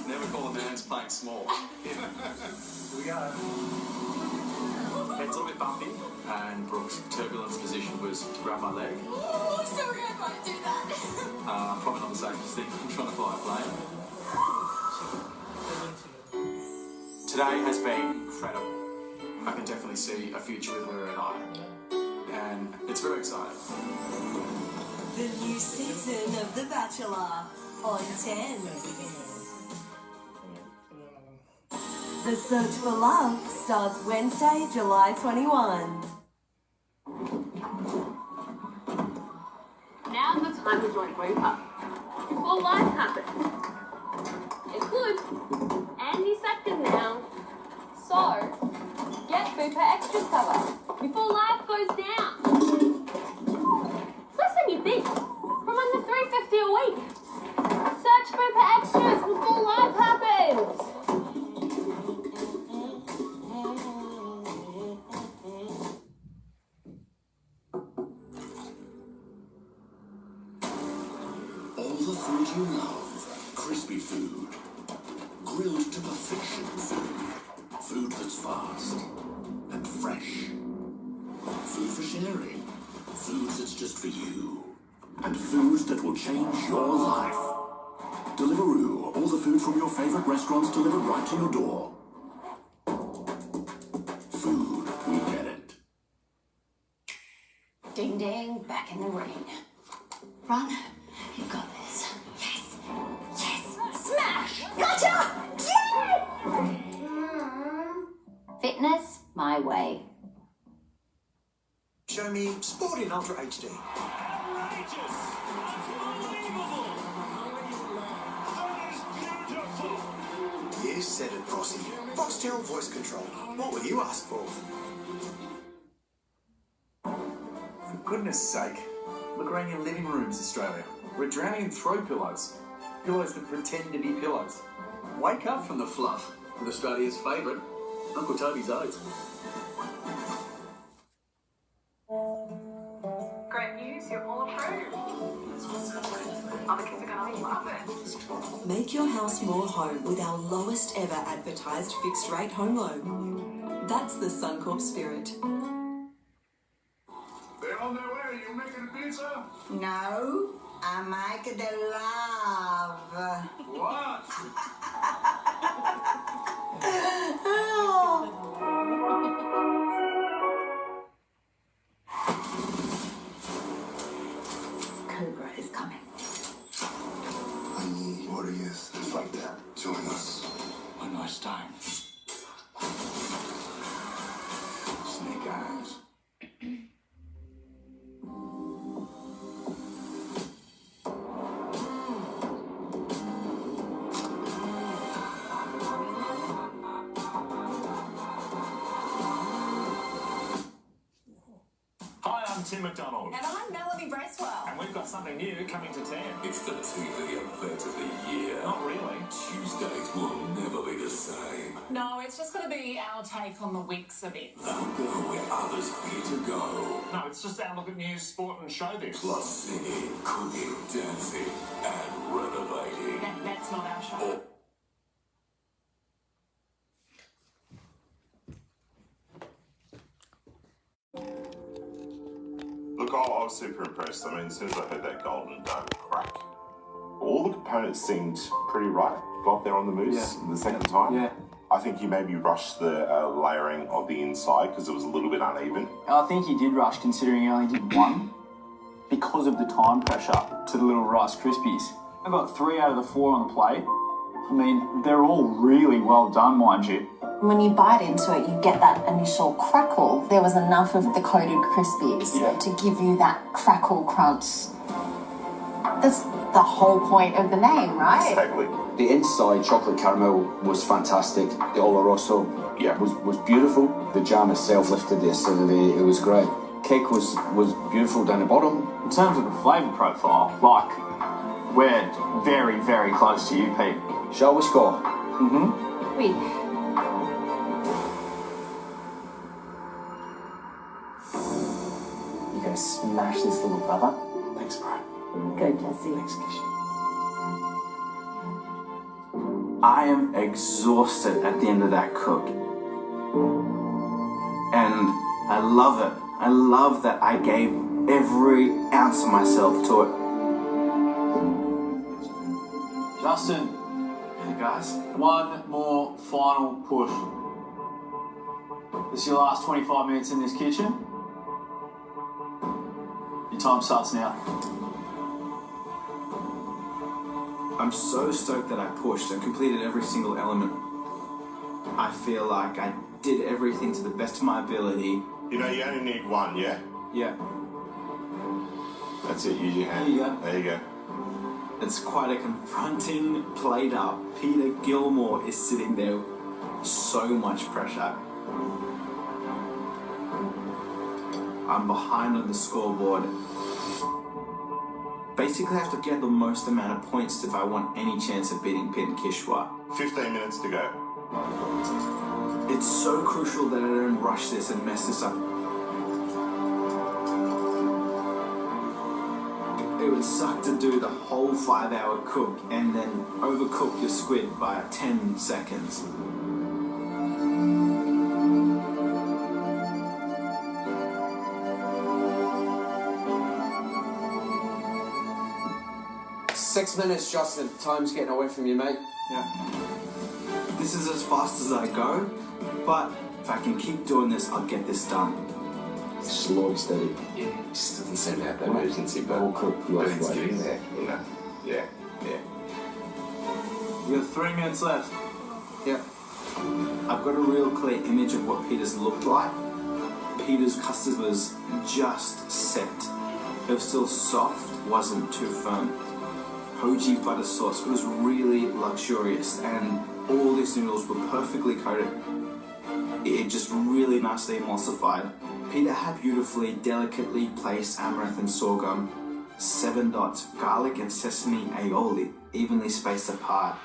Never call a man's plane small. Here we go. It's a little bit bumpy, and Brooke's turbulence position was to grab my leg. Oh, sorry, I might do that. Probably not the safest thing I'm trying to fly a plane. Today has been incredible. I can definitely see a future with her and I, and it's very exciting. The new season of The Bachelor on 10. The Search for Love starts Wednesday, July 21. Now's the time to join Grouper. Before life happens. It's good. And he's active now. So, get Bupa Extras cover before life goes down. It's less than you think. From under $3.50 a week. Search Bupa Extras before life happens. All the food you love. Crispy food. Grilled to perfection food. Food that's fast and fresh. Food for sharing. Food that's just for you. And food that will change your life. Deliveroo. All the food from your favourite restaurants delivered right to your door. Food, we get it. Ding ding, back in the ring. Run, you got this. Yes, yes, smash! Gotcha! Yes! Fitness, my way. Show me Sport in Ultra HD. You said it, Bossy. Foxtel voice control. What would you ask for? For goodness sake, look around your living rooms, Australia. We're drowning in throw pillows. Pillows that pretend to be pillows. Wake up from the fluff with Australia's favourite, Uncle Toby's Oats. Great news, you're all approved. Other kids are going to love it. Make your house more home with our lowest ever advertised fixed rate home loan. That's the Suncorp spirit. They're on their way. You making a pizza? No, I'm making the love. What? Cobra is coming. I need warriors like that. Join us. A nice time. Snake eyes. Hi, I'm Tim McDonald. And I'm Melanie Bracewell. And we've got something new coming to town. It's the TV event of the year. Not really. Tuesdays will never be the same. No, it's just going to be our take on the week's events. They'll go where others fear to go. No, it's just our look at news, sport and showbiz. Plus singing, cooking, dancing, and renovating. That's not our show. Look, I was super impressed. I mean, as soon as I heard that Golden Dome crack, all the components seemed pretty right. Got there on the moose the second time. Yeah. I think he maybe rushed the layering of the inside because it was a little bit uneven. I think he did rush considering he only did one because of the time pressure to the little Rice Krispies. I got 3 out of the 4 on the plate. I mean, they're all really well done, mind you. When you bite into it, you get that initial crackle. There was enough of the coated Crispies to give you that crackle crunch. That's the whole point of the name, right? Exactly. The inside chocolate caramel was fantastic. The Oloroso was beautiful. The jam itself lifted the acidity. It was great. Cake was beautiful down the bottom. In terms of the flavour profile, like, we're very, very close to you, Pete. Shall we score? Mm-hmm. Oui. You're going to smash this little brother? Thanks, bro. Go, Jesse. Thanks, Kishi. I am exhausted at the end of that cook. And I love it. I love that I gave every ounce of myself to it. Justin, guys, one more final push. This is your last 25 minutes in this kitchen. Your time starts now. I'm so stoked that I pushed and completed every single element. I feel like I did everything to the best of my ability. You know, you only need one, yeah? Yeah. That's it, use your hand. There you go. There you go. It's quite a confronting plate up. Peter Gilmore is sitting there. So much pressure. I'm behind on the scoreboard. Basically, I have to get the most amount of points if I want any chance of beating Pete and Kishwa. 15 minutes to go. It's so crucial that I don't rush this and mess this up. It would suck to do the whole 5-hour cook and then overcook your squid by 10 seconds. Six minutes, Justin. Time's getting away from you, mate. Yeah. This is as fast as I go, but if I can keep doing this, I'll get this done. Slowly, steady. Yeah, it just doesn't seem to have that urgency, but it's getting there, you know. Yeah. We got 3 minutes left. Yep. I've got a real clear image of what Peter's looked like. Peter's custard was just set. It was still soft, wasn't too firm. Hoji butter sauce was really luxurious, and all these noodles were perfectly coated. It just really nicely emulsified. Peter had beautifully, delicately placed amaranth and sorghum, 7 dots, garlic and sesame aioli, evenly spaced apart.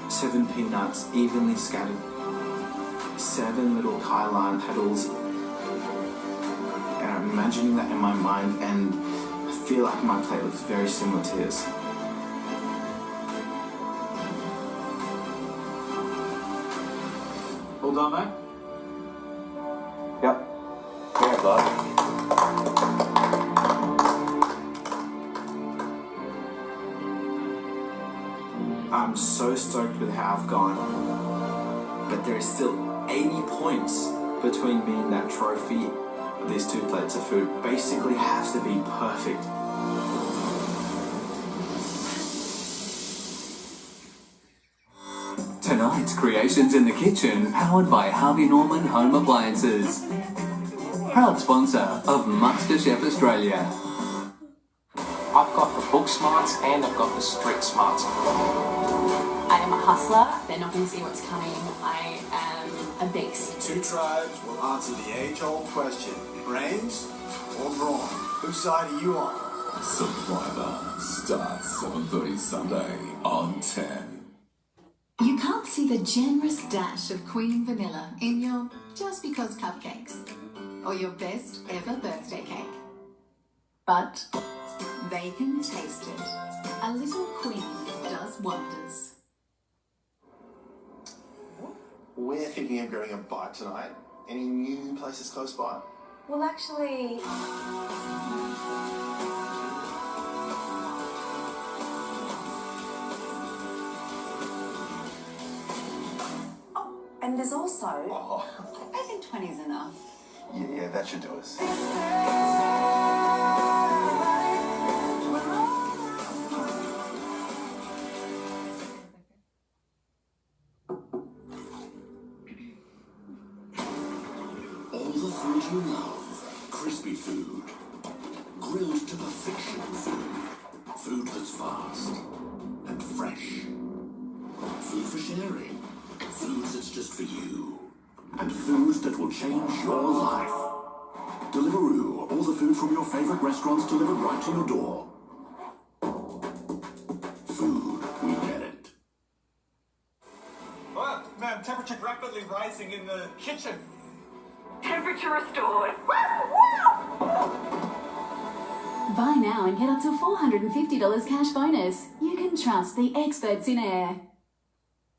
7 peanuts, evenly scattered. 7 little kai lan petals. And I'm imagining that in my mind, and I feel like my plate looks very similar to his. All done, mate? Yep. Yeah, bud. I'm so stoked with how I've gone. But there is still 80 points between me and that trophy. These 2 plates of food basically have to be perfect. Tonight's Creations in the Kitchen, powered by Harvey Norman Home Appliances. Proud sponsor of MasterChef Australia. I've got the book smarts and I've got the street smarts. I am a hustler. They're not going to see what's coming. I am a beast. 2 tribes will answer the age-old question. Brains or brawn? Whose side are you on? Survivor starts 7:30 Sunday on 10. You can't see the generous dash of Queen Vanilla in your Just Because cupcakes or your best ever birthday cake. But they can taste it. A little Queen does wonders. We're thinking of grabbing a bite tonight. Any new places close by? Well, actually... And there's also... I think 20's enough. Yeah, that should do us. All the food you love. Crispy food. Grilled to perfection food. Food that's fast and fresh. Food for sharing. Food that's just for you. And foods that will change your life. Deliveroo. All the food from your favorite restaurants delivered right to your door. Food, we get it. Well, ma'am, temperature rapidly rising in the kitchen. Temperature restored. Buy now and get up to $450 cash bonus. You can trust the experts in air.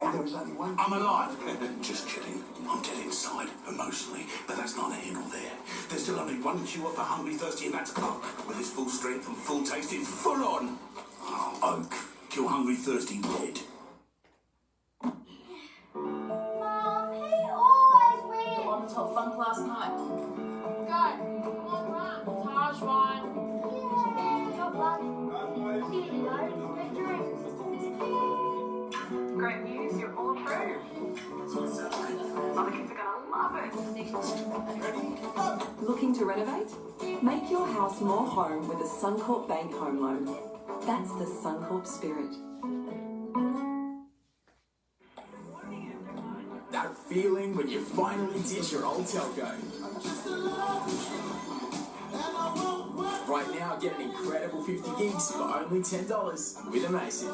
And there was only one. I'm alive. Just kidding. I'm dead inside, emotionally, but that's not here nor there. There's still only one cure for hungry, thirsty, and that's Oak. With his full strength and full taste, it's full on. Oh, Oak. Kill hungry, thirsty dead. Mom, he always wins. On the top bunk last night. Go. One run. Taj one. Yeah, top one. Great news, you're all through. Other kids are going to Looking to renovate? Make your house more home with a Suncorp Bank home loan. That's the Suncorp spirit. That feeling when you finally ditch your old telco. Right now, get an incredible 50 gigs for only $10 with Amazing.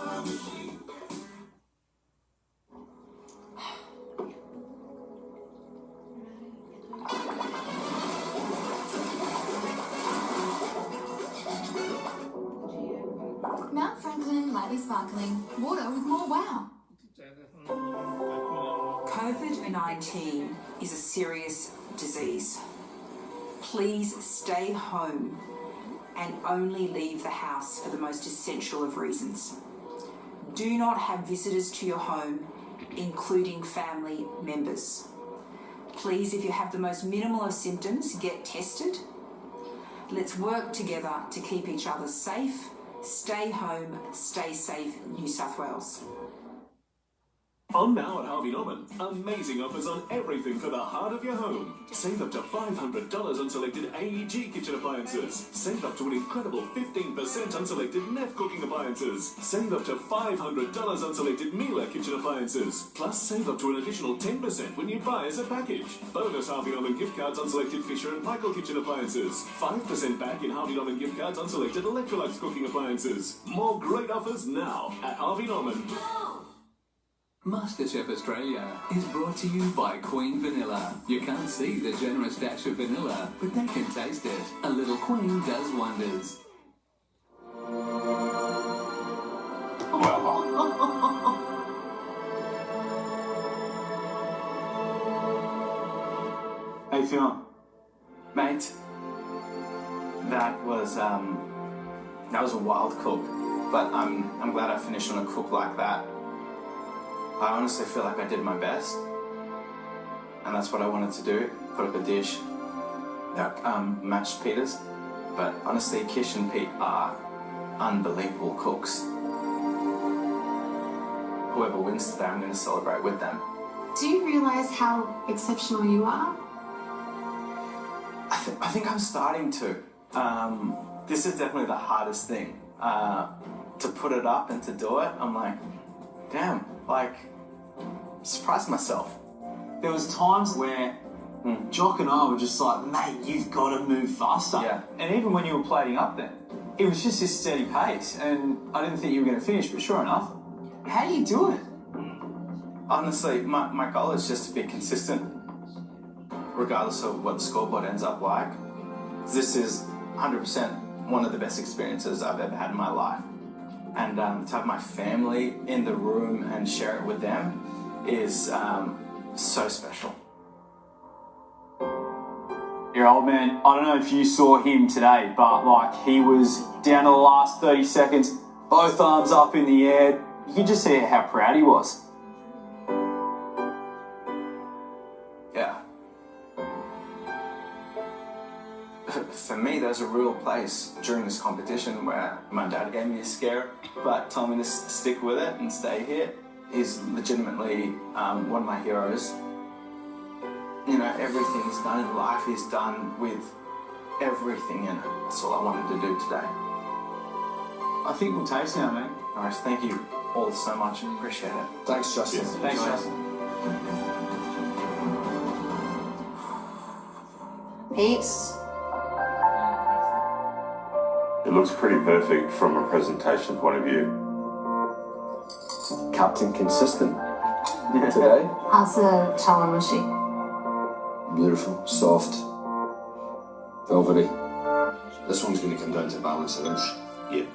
Mount Franklin, lightly sparkling, water with more wow. COVID-19 is a serious disease. Please stay home and only leave the house for the most essential of reasons. Do not have visitors to your home, including family members. Please, if you have the most minimal of symptoms, get tested. Let's work together to keep each other safe. Stay home, stay safe, New South Wales. On now at Harvey Norman, amazing offers on everything for the heart of your home. Save up to $500 on selected AEG kitchen appliances. Save up to an incredible 15% on selected Neff cooking appliances. Save up to $500 on selected Miele kitchen appliances. Plus, save up to an additional 10% when you buy as a package. Bonus Harvey Norman gift cards on selected Fisher and Michael kitchen appliances. 5% back in Harvey Norman gift cards on selected Electrolux cooking appliances. More great offers now at Harvey Norman. MasterChef Australia is brought to you by Queen Vanilla. You can't see the generous dash of vanilla, but they can taste it. A little Queen does wonders. How you feeling? Mate, that was a wild cook, but I'm glad I finished on a cook like that. I honestly feel like I did my best, and that's what I wanted to do, put up a dish that matched Peter's. But honestly, Kish and Pete are unbelievable cooks. Whoever wins today, I'm going to celebrate with them. Do you realise how exceptional you are? I think I'm starting to. This is definitely the hardest thing. To put it up and to do it, I'm like, damn, like, surprised myself. There was times where Jock and I were just like, mate, you've got to move faster. Yeah. And even when you were plating up then, it was just this steady pace, and I didn't think you were going to finish, but sure enough, how do you do it? Honestly, my goal is just to be consistent, regardless of what the scoreboard ends up like. This is 100% one of the best experiences I've ever had in my life. And to have my family in the room and share it with them is so special. Your old man, I don't know if you saw him today, but like he was down to the last 30 seconds, both arms up in the air. You could just see how proud he was. Yeah. For me, there's a real place during this competition where my dad gave me a scare, but told me to stick with it and stay here. He's legitimately one of my heroes. You know, everything he's done in life, he's done with everything in it. That's all I wanted to do today. I think we'll taste now, mate. All right, thank you all so much. Appreciate it. Thanks, Justin. Yes. Thanks, Justin. Pete. It looks pretty perfect from a presentation point of view. Captain Consistent today. How's the chawanmushi? Beautiful, soft, velvety. This one's going to come down to balance, I think. Yeah.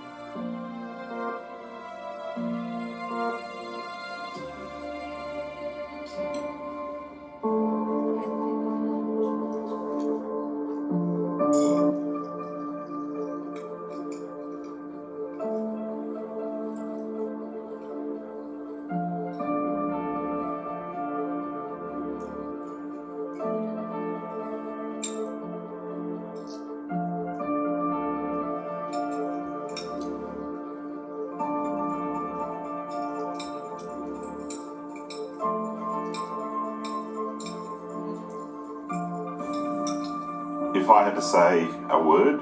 If I had to say a word,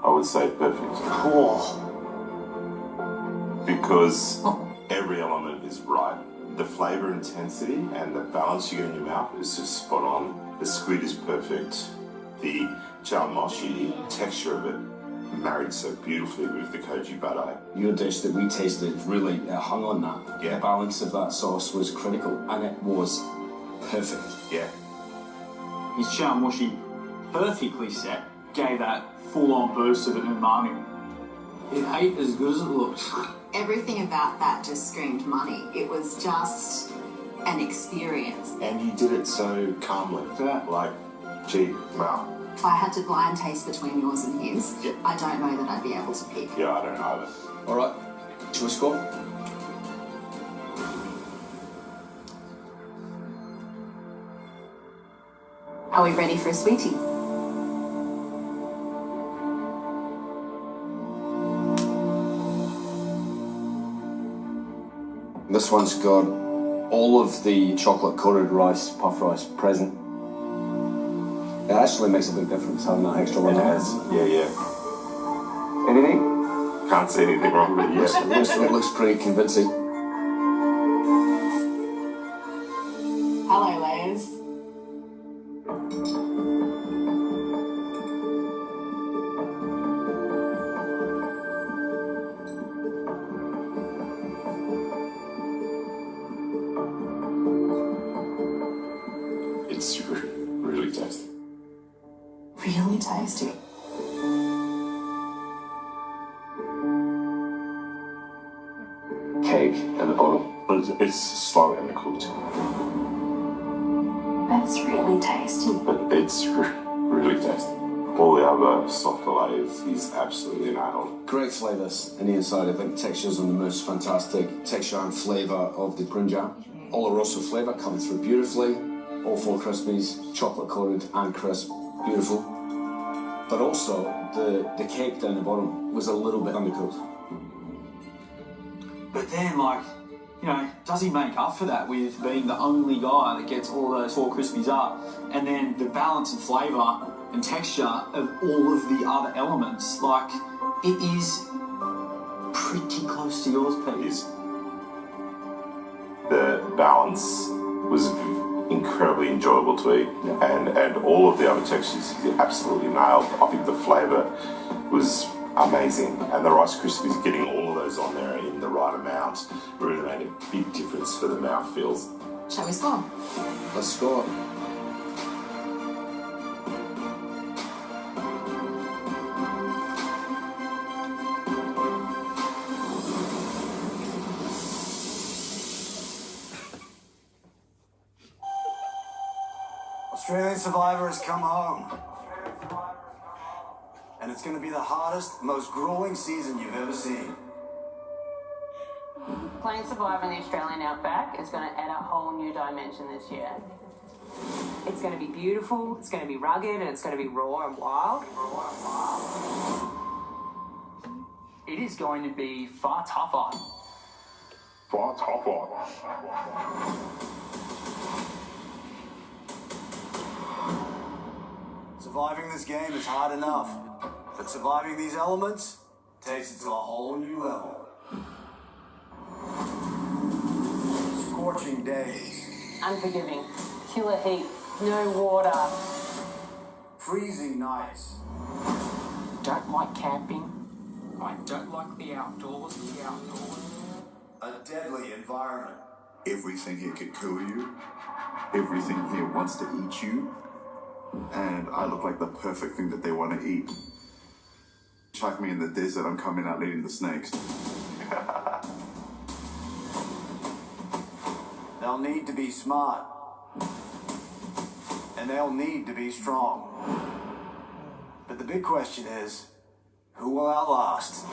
I would say perfect. Because every element is right. The flavour intensity and the balance you get in your mouth is just spot on. The squid is perfect. The chawanmushi, texture of it, married so beautifully with the koji butter. Your dish that we tasted really hung on that. Yeah. The balance of that sauce was critical, and it was perfect. Yeah. His chawanmushi, perfectly set, gave that full-on burst of an umami. It ate as good as it looked. Everything about that just screamed money. It was just an experience. And you did it so calmly. Yeah. Like, gee, wow. If I had to blind taste between yours and his, I don't know that I'd be able to pick. Yeah, I don't either. All right, shall we score? Are we ready for a sweetie? This one's got all of the chocolate-coated rice, puff rice, present. It actually makes a big difference having that extra one. It has, yeah. Anything? Can't see anything wrong with it yet. It looks pretty convincing. Hello, Layers. It's really tasty. Really tasty. Cake at the bottom, but it's slightly undercooked. That's really tasty. But it's really tasty. All the other softer layers is absolutely nailed. Great flavours in the inside. I think texture's on the most fantastic texture and flavour of the prune jam. Oloroso flavour coming through beautifully. All 4 crispies, chocolate coated and crisp, beautiful. But also the cake down the bottom was a little bit undercooked. But then, like, you know, does he make up for that with being the only guy that gets all those 4 crispies up? And then the balance of flavour and texture of all of the other elements, like, it is pretty close to yours, Pete. The balance was incredibly enjoyable to eat, and all of the other textures he absolutely nailed. I think the flavour was amazing, and the Rice Krispies, getting all of those on there in the right amount really made a big difference for the mouthfeels. Shall we score? Let's score. Australian Survivor has come home. And it's going to be the hardest, most grueling season you've ever seen. Playing Survivor in the Australian Outback is going to add a whole new dimension this year. It's going to be beautiful, it's going to be rugged, and it's going to be raw and wild. It is going to be far tougher. Far tougher. Surviving this game is hard enough, but surviving these elements takes it to a whole new level. Scorching days. Unforgiving. Killer heat. No water. Freezing nights. Don't like camping. I don't like the outdoors. A deadly environment. Everything here could kill you. Everything here wants to eat you. And I look like the perfect thing that they want to eat. Chuck me in the desert, I'm coming out leading the snakes. They'll need to be smart. And they'll need to be strong. But the big question is, who will outlast?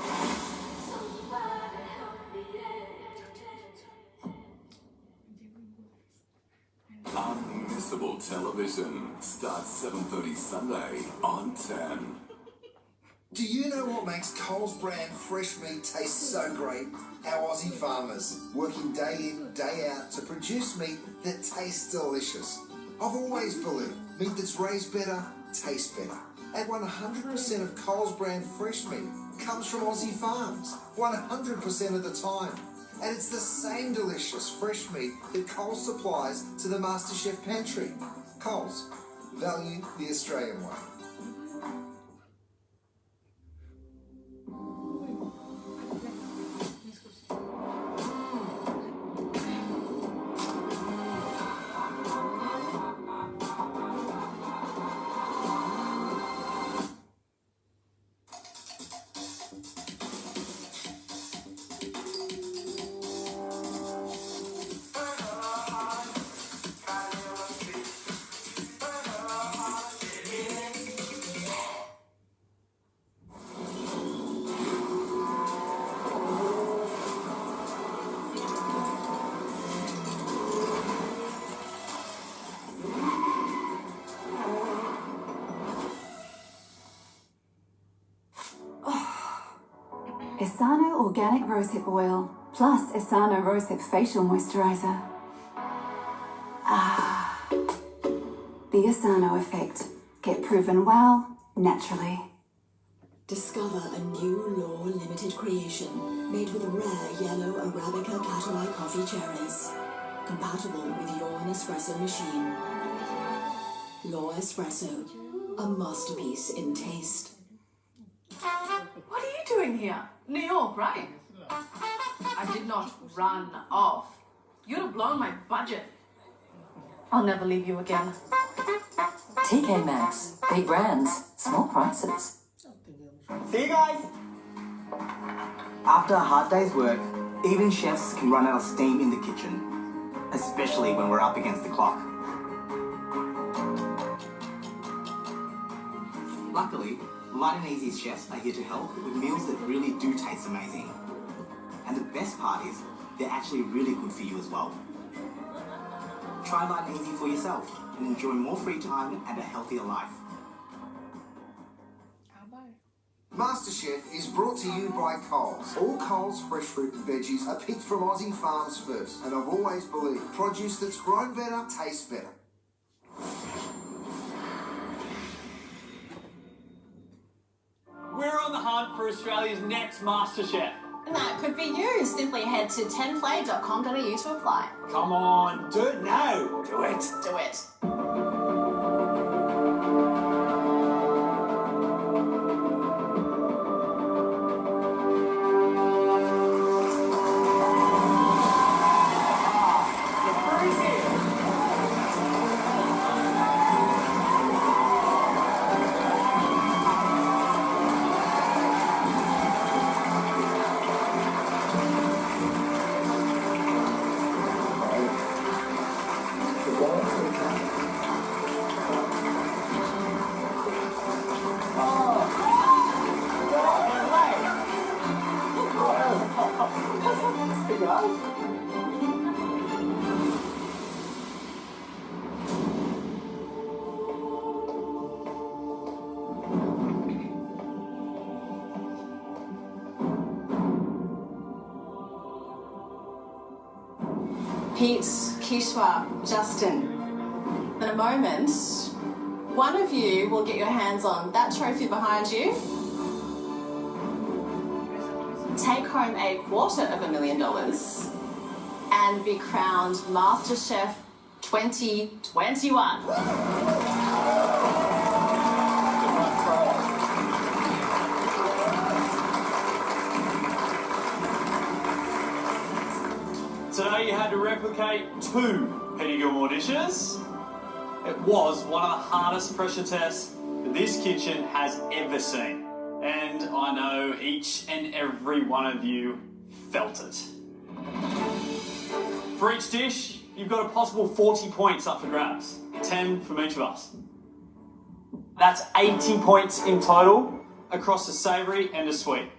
Unmissable television starts 7:30 Sunday on 10. Do you know what makes Coles brand fresh meat taste so great? Our Aussie farmers, working day in, day out to produce meat that tastes delicious. I've always believed meat that's raised better taste better. And 100% of Coles brand fresh meat comes from Aussie farms, 100% of the time. And it's the same delicious fresh meat that Coles supplies to the MasterChef pantry. Coles, value the Australian way. Esano Organic Rosehip Oil, plus Esano Rosehip Facial Moisturiser. Ah, the Esano effect. Get proven well, naturally. Discover a new Law Limited creation made with rare yellow Arabica Catalai coffee cherries. Compatible with your Nespresso machine. Law Espresso, a masterpiece in taste. What are you doing here? New York, right? I did not run off. You'd have blown my budget. I'll never leave you again. TK Maxx. Big brands, small prices. See you guys! After a hard day's work, even chefs can run out of steam in the kitchen, especially when we're up against the clock. Luckily, Light and Easy's chefs are here to help with meals that really do taste amazing. And the best part is, they're actually really good for you as well. Try Light and Easy for yourself and enjoy more free time and a healthier life. MasterChef is brought to you by Coles. All Coles fresh fruit and veggies are picked from Aussie farms first, and I've always believed produce that's grown better tastes better. We're on the hunt for Australia's next MasterChef. And that could be you. Simply head to 10play.com.au to apply. Come on, do it now. Do it. Do it. Pete, Kishwa, Justin. In a moment, one of you will get your hands on that trophy behind you. Take home $250,000 and be crowned MasterChef 2021. Today you had to replicate 2 Penny Gilmore dishes. It was one of the hardest pressure tests that this kitchen has ever seen. And I know each and every one of you felt it. For each dish, you've got a possible 40 points up for grabs. 10 from each of us. That's 80 points in total across the savoury and the sweet.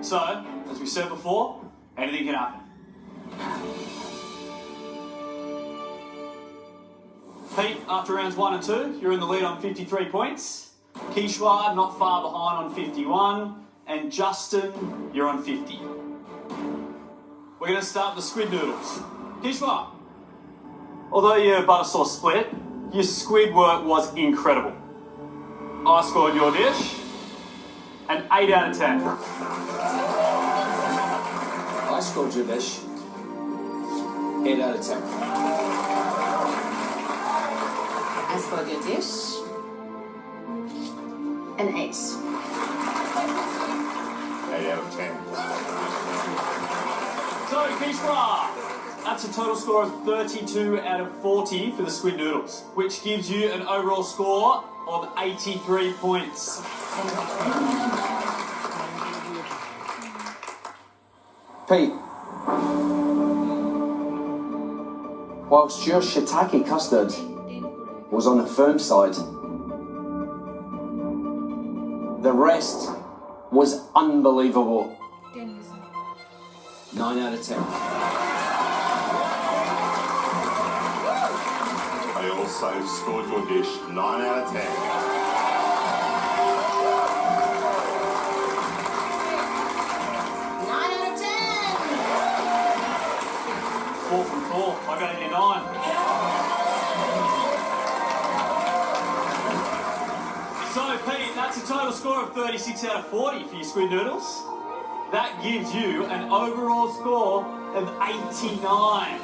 So, as we said before, anything can happen. Pete, after rounds 1 and 2, you're in the lead on 53 points. Kishwa, not far behind on 51. And Justin, you're on 50. We're going to start with the squid noodles. Kishwa, although your butter sauce split, your squid work was incredible. I scored your dish an 8 out of 10. I scored your dish 8 out of 10. I scored your dish an 8. 8 out of 10. So, Kishra, that's a total score of 32 out of 40 for the squid noodles, which gives you an overall score of 83 points. Pete, whilst your shiitake custard was on the firm side, the rest was unbelievable. 9 out of 10. I also scored your dish 9 out of 10. 9 out of 10. 4 from 4. I got 89. So, Pete, that's a total score of 36 out of 40 for your squid noodles. That gives you an overall score of 89.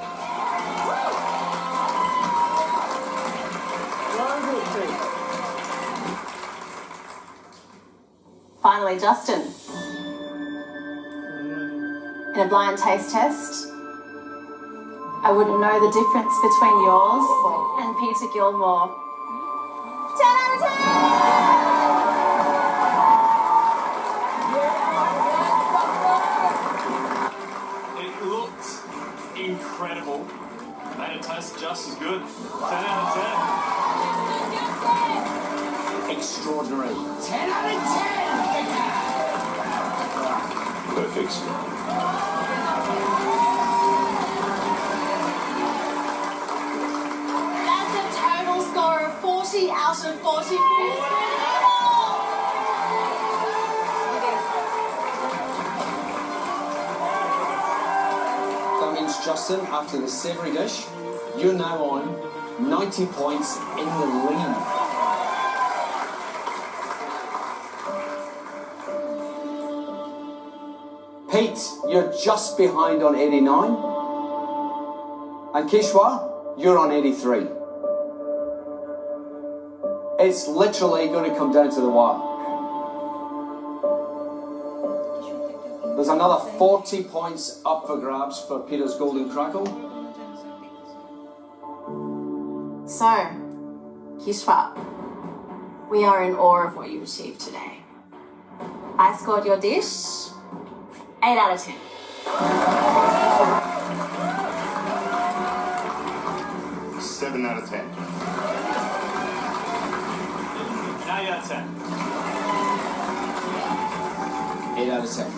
Finally, Justin. In a blind taste test, I wouldn't know the difference between yours and Peter Gilmore. 10 out of 10! It looked incredible. Made it taste just as good. 10 out of 10. Extraordinary. 10 out of 10! Perfect. That's a total score of 40 out of 40. That means, Justin, after the savoury dish, you're now on 90 points in the lead. Pete, you're just behind on 89. And Kishwa, you're on 83. It's literally going to come down to the wire. There's another 40 points up for grabs for Peter's Golden Crackle. So, Kishwa, we are in awe of what you achieved today. I scored your dish 8 out of 10. 7 out of 10. 8 out of 10. 8 out of 10.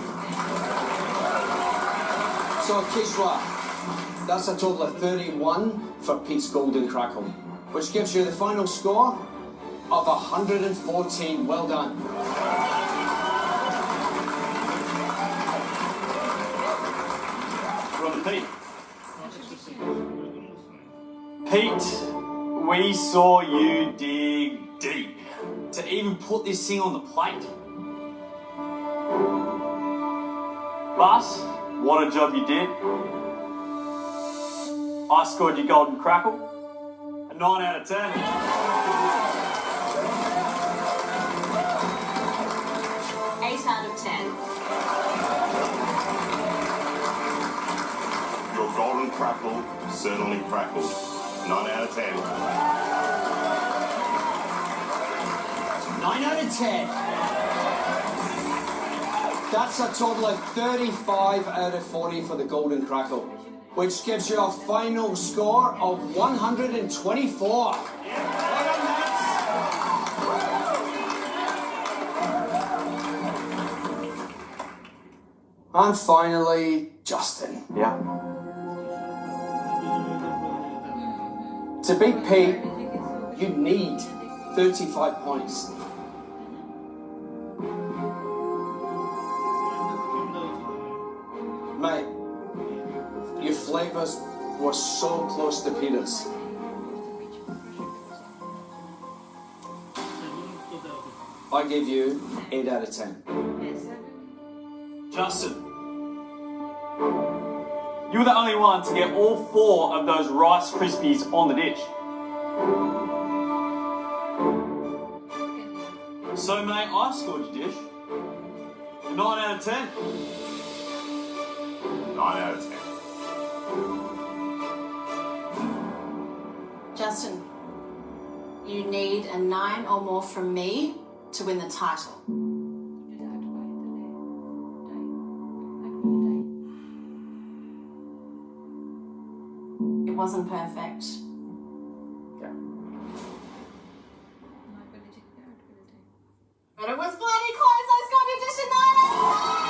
So, Kishwa, that's a total of 31 for Pete's Golden Crackle, which gives you the final score of 114. Well done. Brother Pete. Pete, we saw you dig deep to even put this thing on the plate. But what a job you did. I scored your Golden Crackle a 9 out of 10. 8 out of 10. Your Golden Crackle certainly crackled. 9 out of 10. 9 out of 10. That's a total of 35 out of 40 for the Golden Crackle, which gives you a final score of 124. And finally, Justin. Yeah. To beat Pete, you need 35 points. Mate, your flavours were so close to Peter's. I give you 8 out of 10. Justin, you were the only one to get all 4 of those Rice Krispies on the dish. So, mate, I scored your dish. A 9 out of 10. 9 out of 10. Justin, you need a 9 or more from me to win the title. It wasn't perfect. But it was bloody close. I scored your dish a 9 out of 10.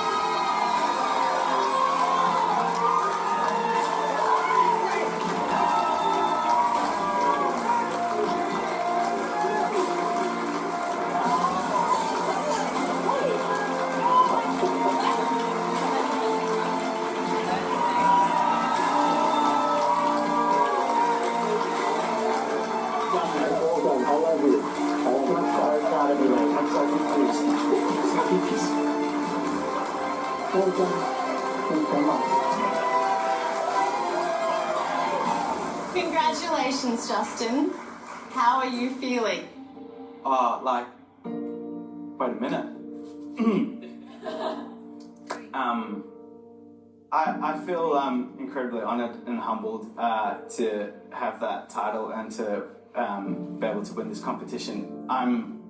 Congratulations, Justin. How are you feeling? Wait a minute. I feel incredibly honoured and humbled to have that title and to be able to win this competition. I'm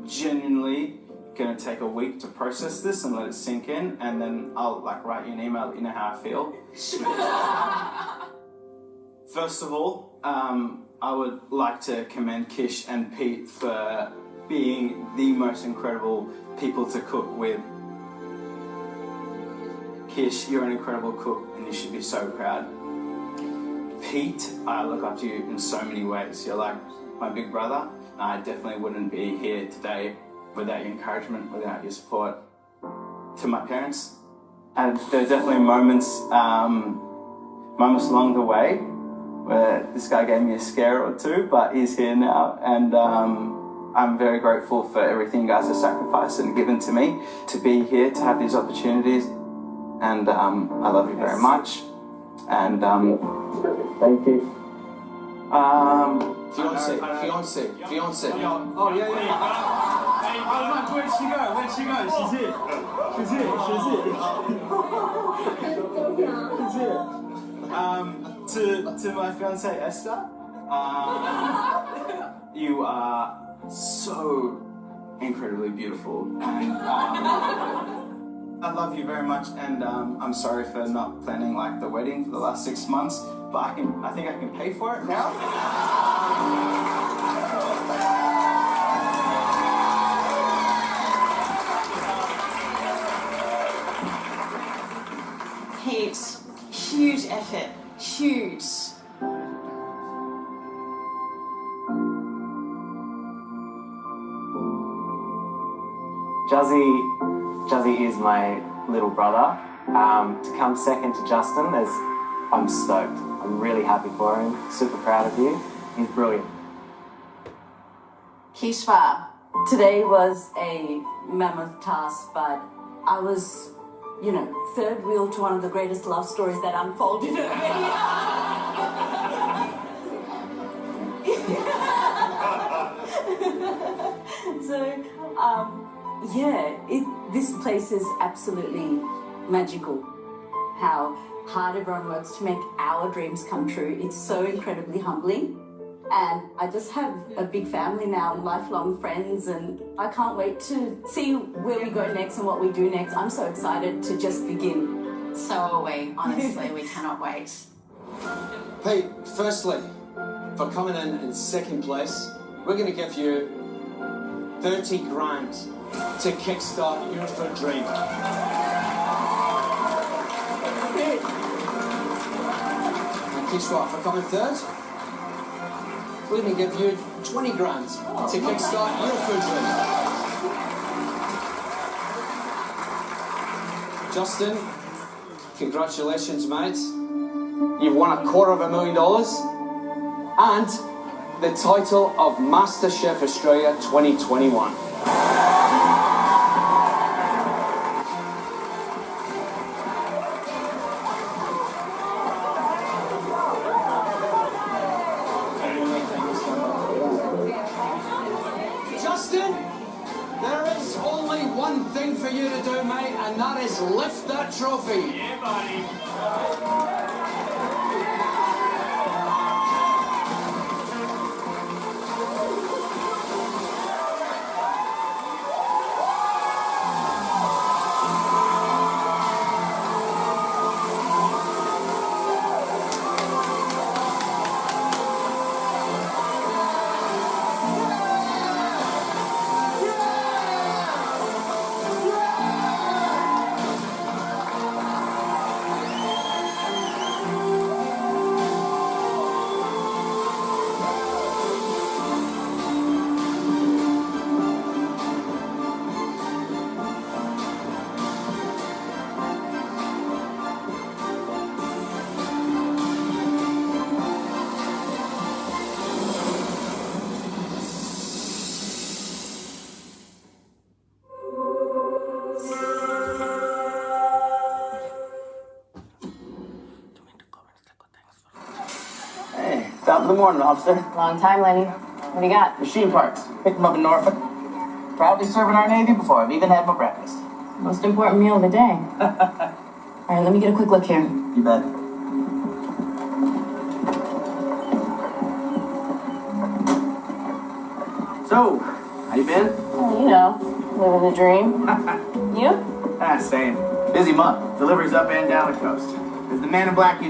genuinely gonna take a week to process this and let it sink in, and then I'll write you an email, let you know how I feel. First of all, I would like to commend Kish and Pete for being the most incredible people to cook with. Kish, you're an incredible cook and you should be so proud. Pete, I look up to you in so many ways. You're like my big brother. I definitely wouldn't be here today without your encouragement, without your support. To my parents, and there are definitely moments along the way where this guy gave me a scare or two, but he's here now, and I'm very grateful for everything you guys have sacrificed and given to me to be here, to have these opportunities, and I love you very much, and thank you. Fiance. Oh, yeah. Oh, Mike, where'd she go? She's here. To my fiance Esther, you are so incredibly beautiful, and I love you very much. And I'm sorry for not planning the wedding for the last 6 months, but I think I can pay for it now. Pete, huge effort, huge. Juzzy is my little brother. To come second to Justin, I'm stoked. I'm really happy for him. Super proud of you. He's brilliant. Kishva. Today was a mammoth task, but I was, third wheel to one of the greatest love stories that unfolded over here. So, this place is absolutely magical. How hard everyone works to make our dreams come true. It's so incredibly humbling. And I just have a big family now and lifelong friends, and I can't wait to see where we go next and what we do next. I'm so excited to just begin. So are we, honestly, we cannot wait. Pete, firstly, for coming in second place, we're going to give you 30 grand to kickstart your food dream. And Kishwa, for coming third, we're going to give you 20 grand to kickstart your food dream. Justin, congratulations, mate. You've won $250,000 and the title of MasterChef Australia 2021. and that is lift that trophy. Yeah, buddy. Hey, top of the morning, officer. Long time, Lenny. What do you got? Machine parts. Picked them up in Norfolk. Proudly serving our Navy before I've even had my breakfast. Most important meal of the day. All right, let me get a quick look here. You bet. So, how you been? Well, you know, living the dream. You? Same. Busy month. Deliveries up and down the coast. Is the man in black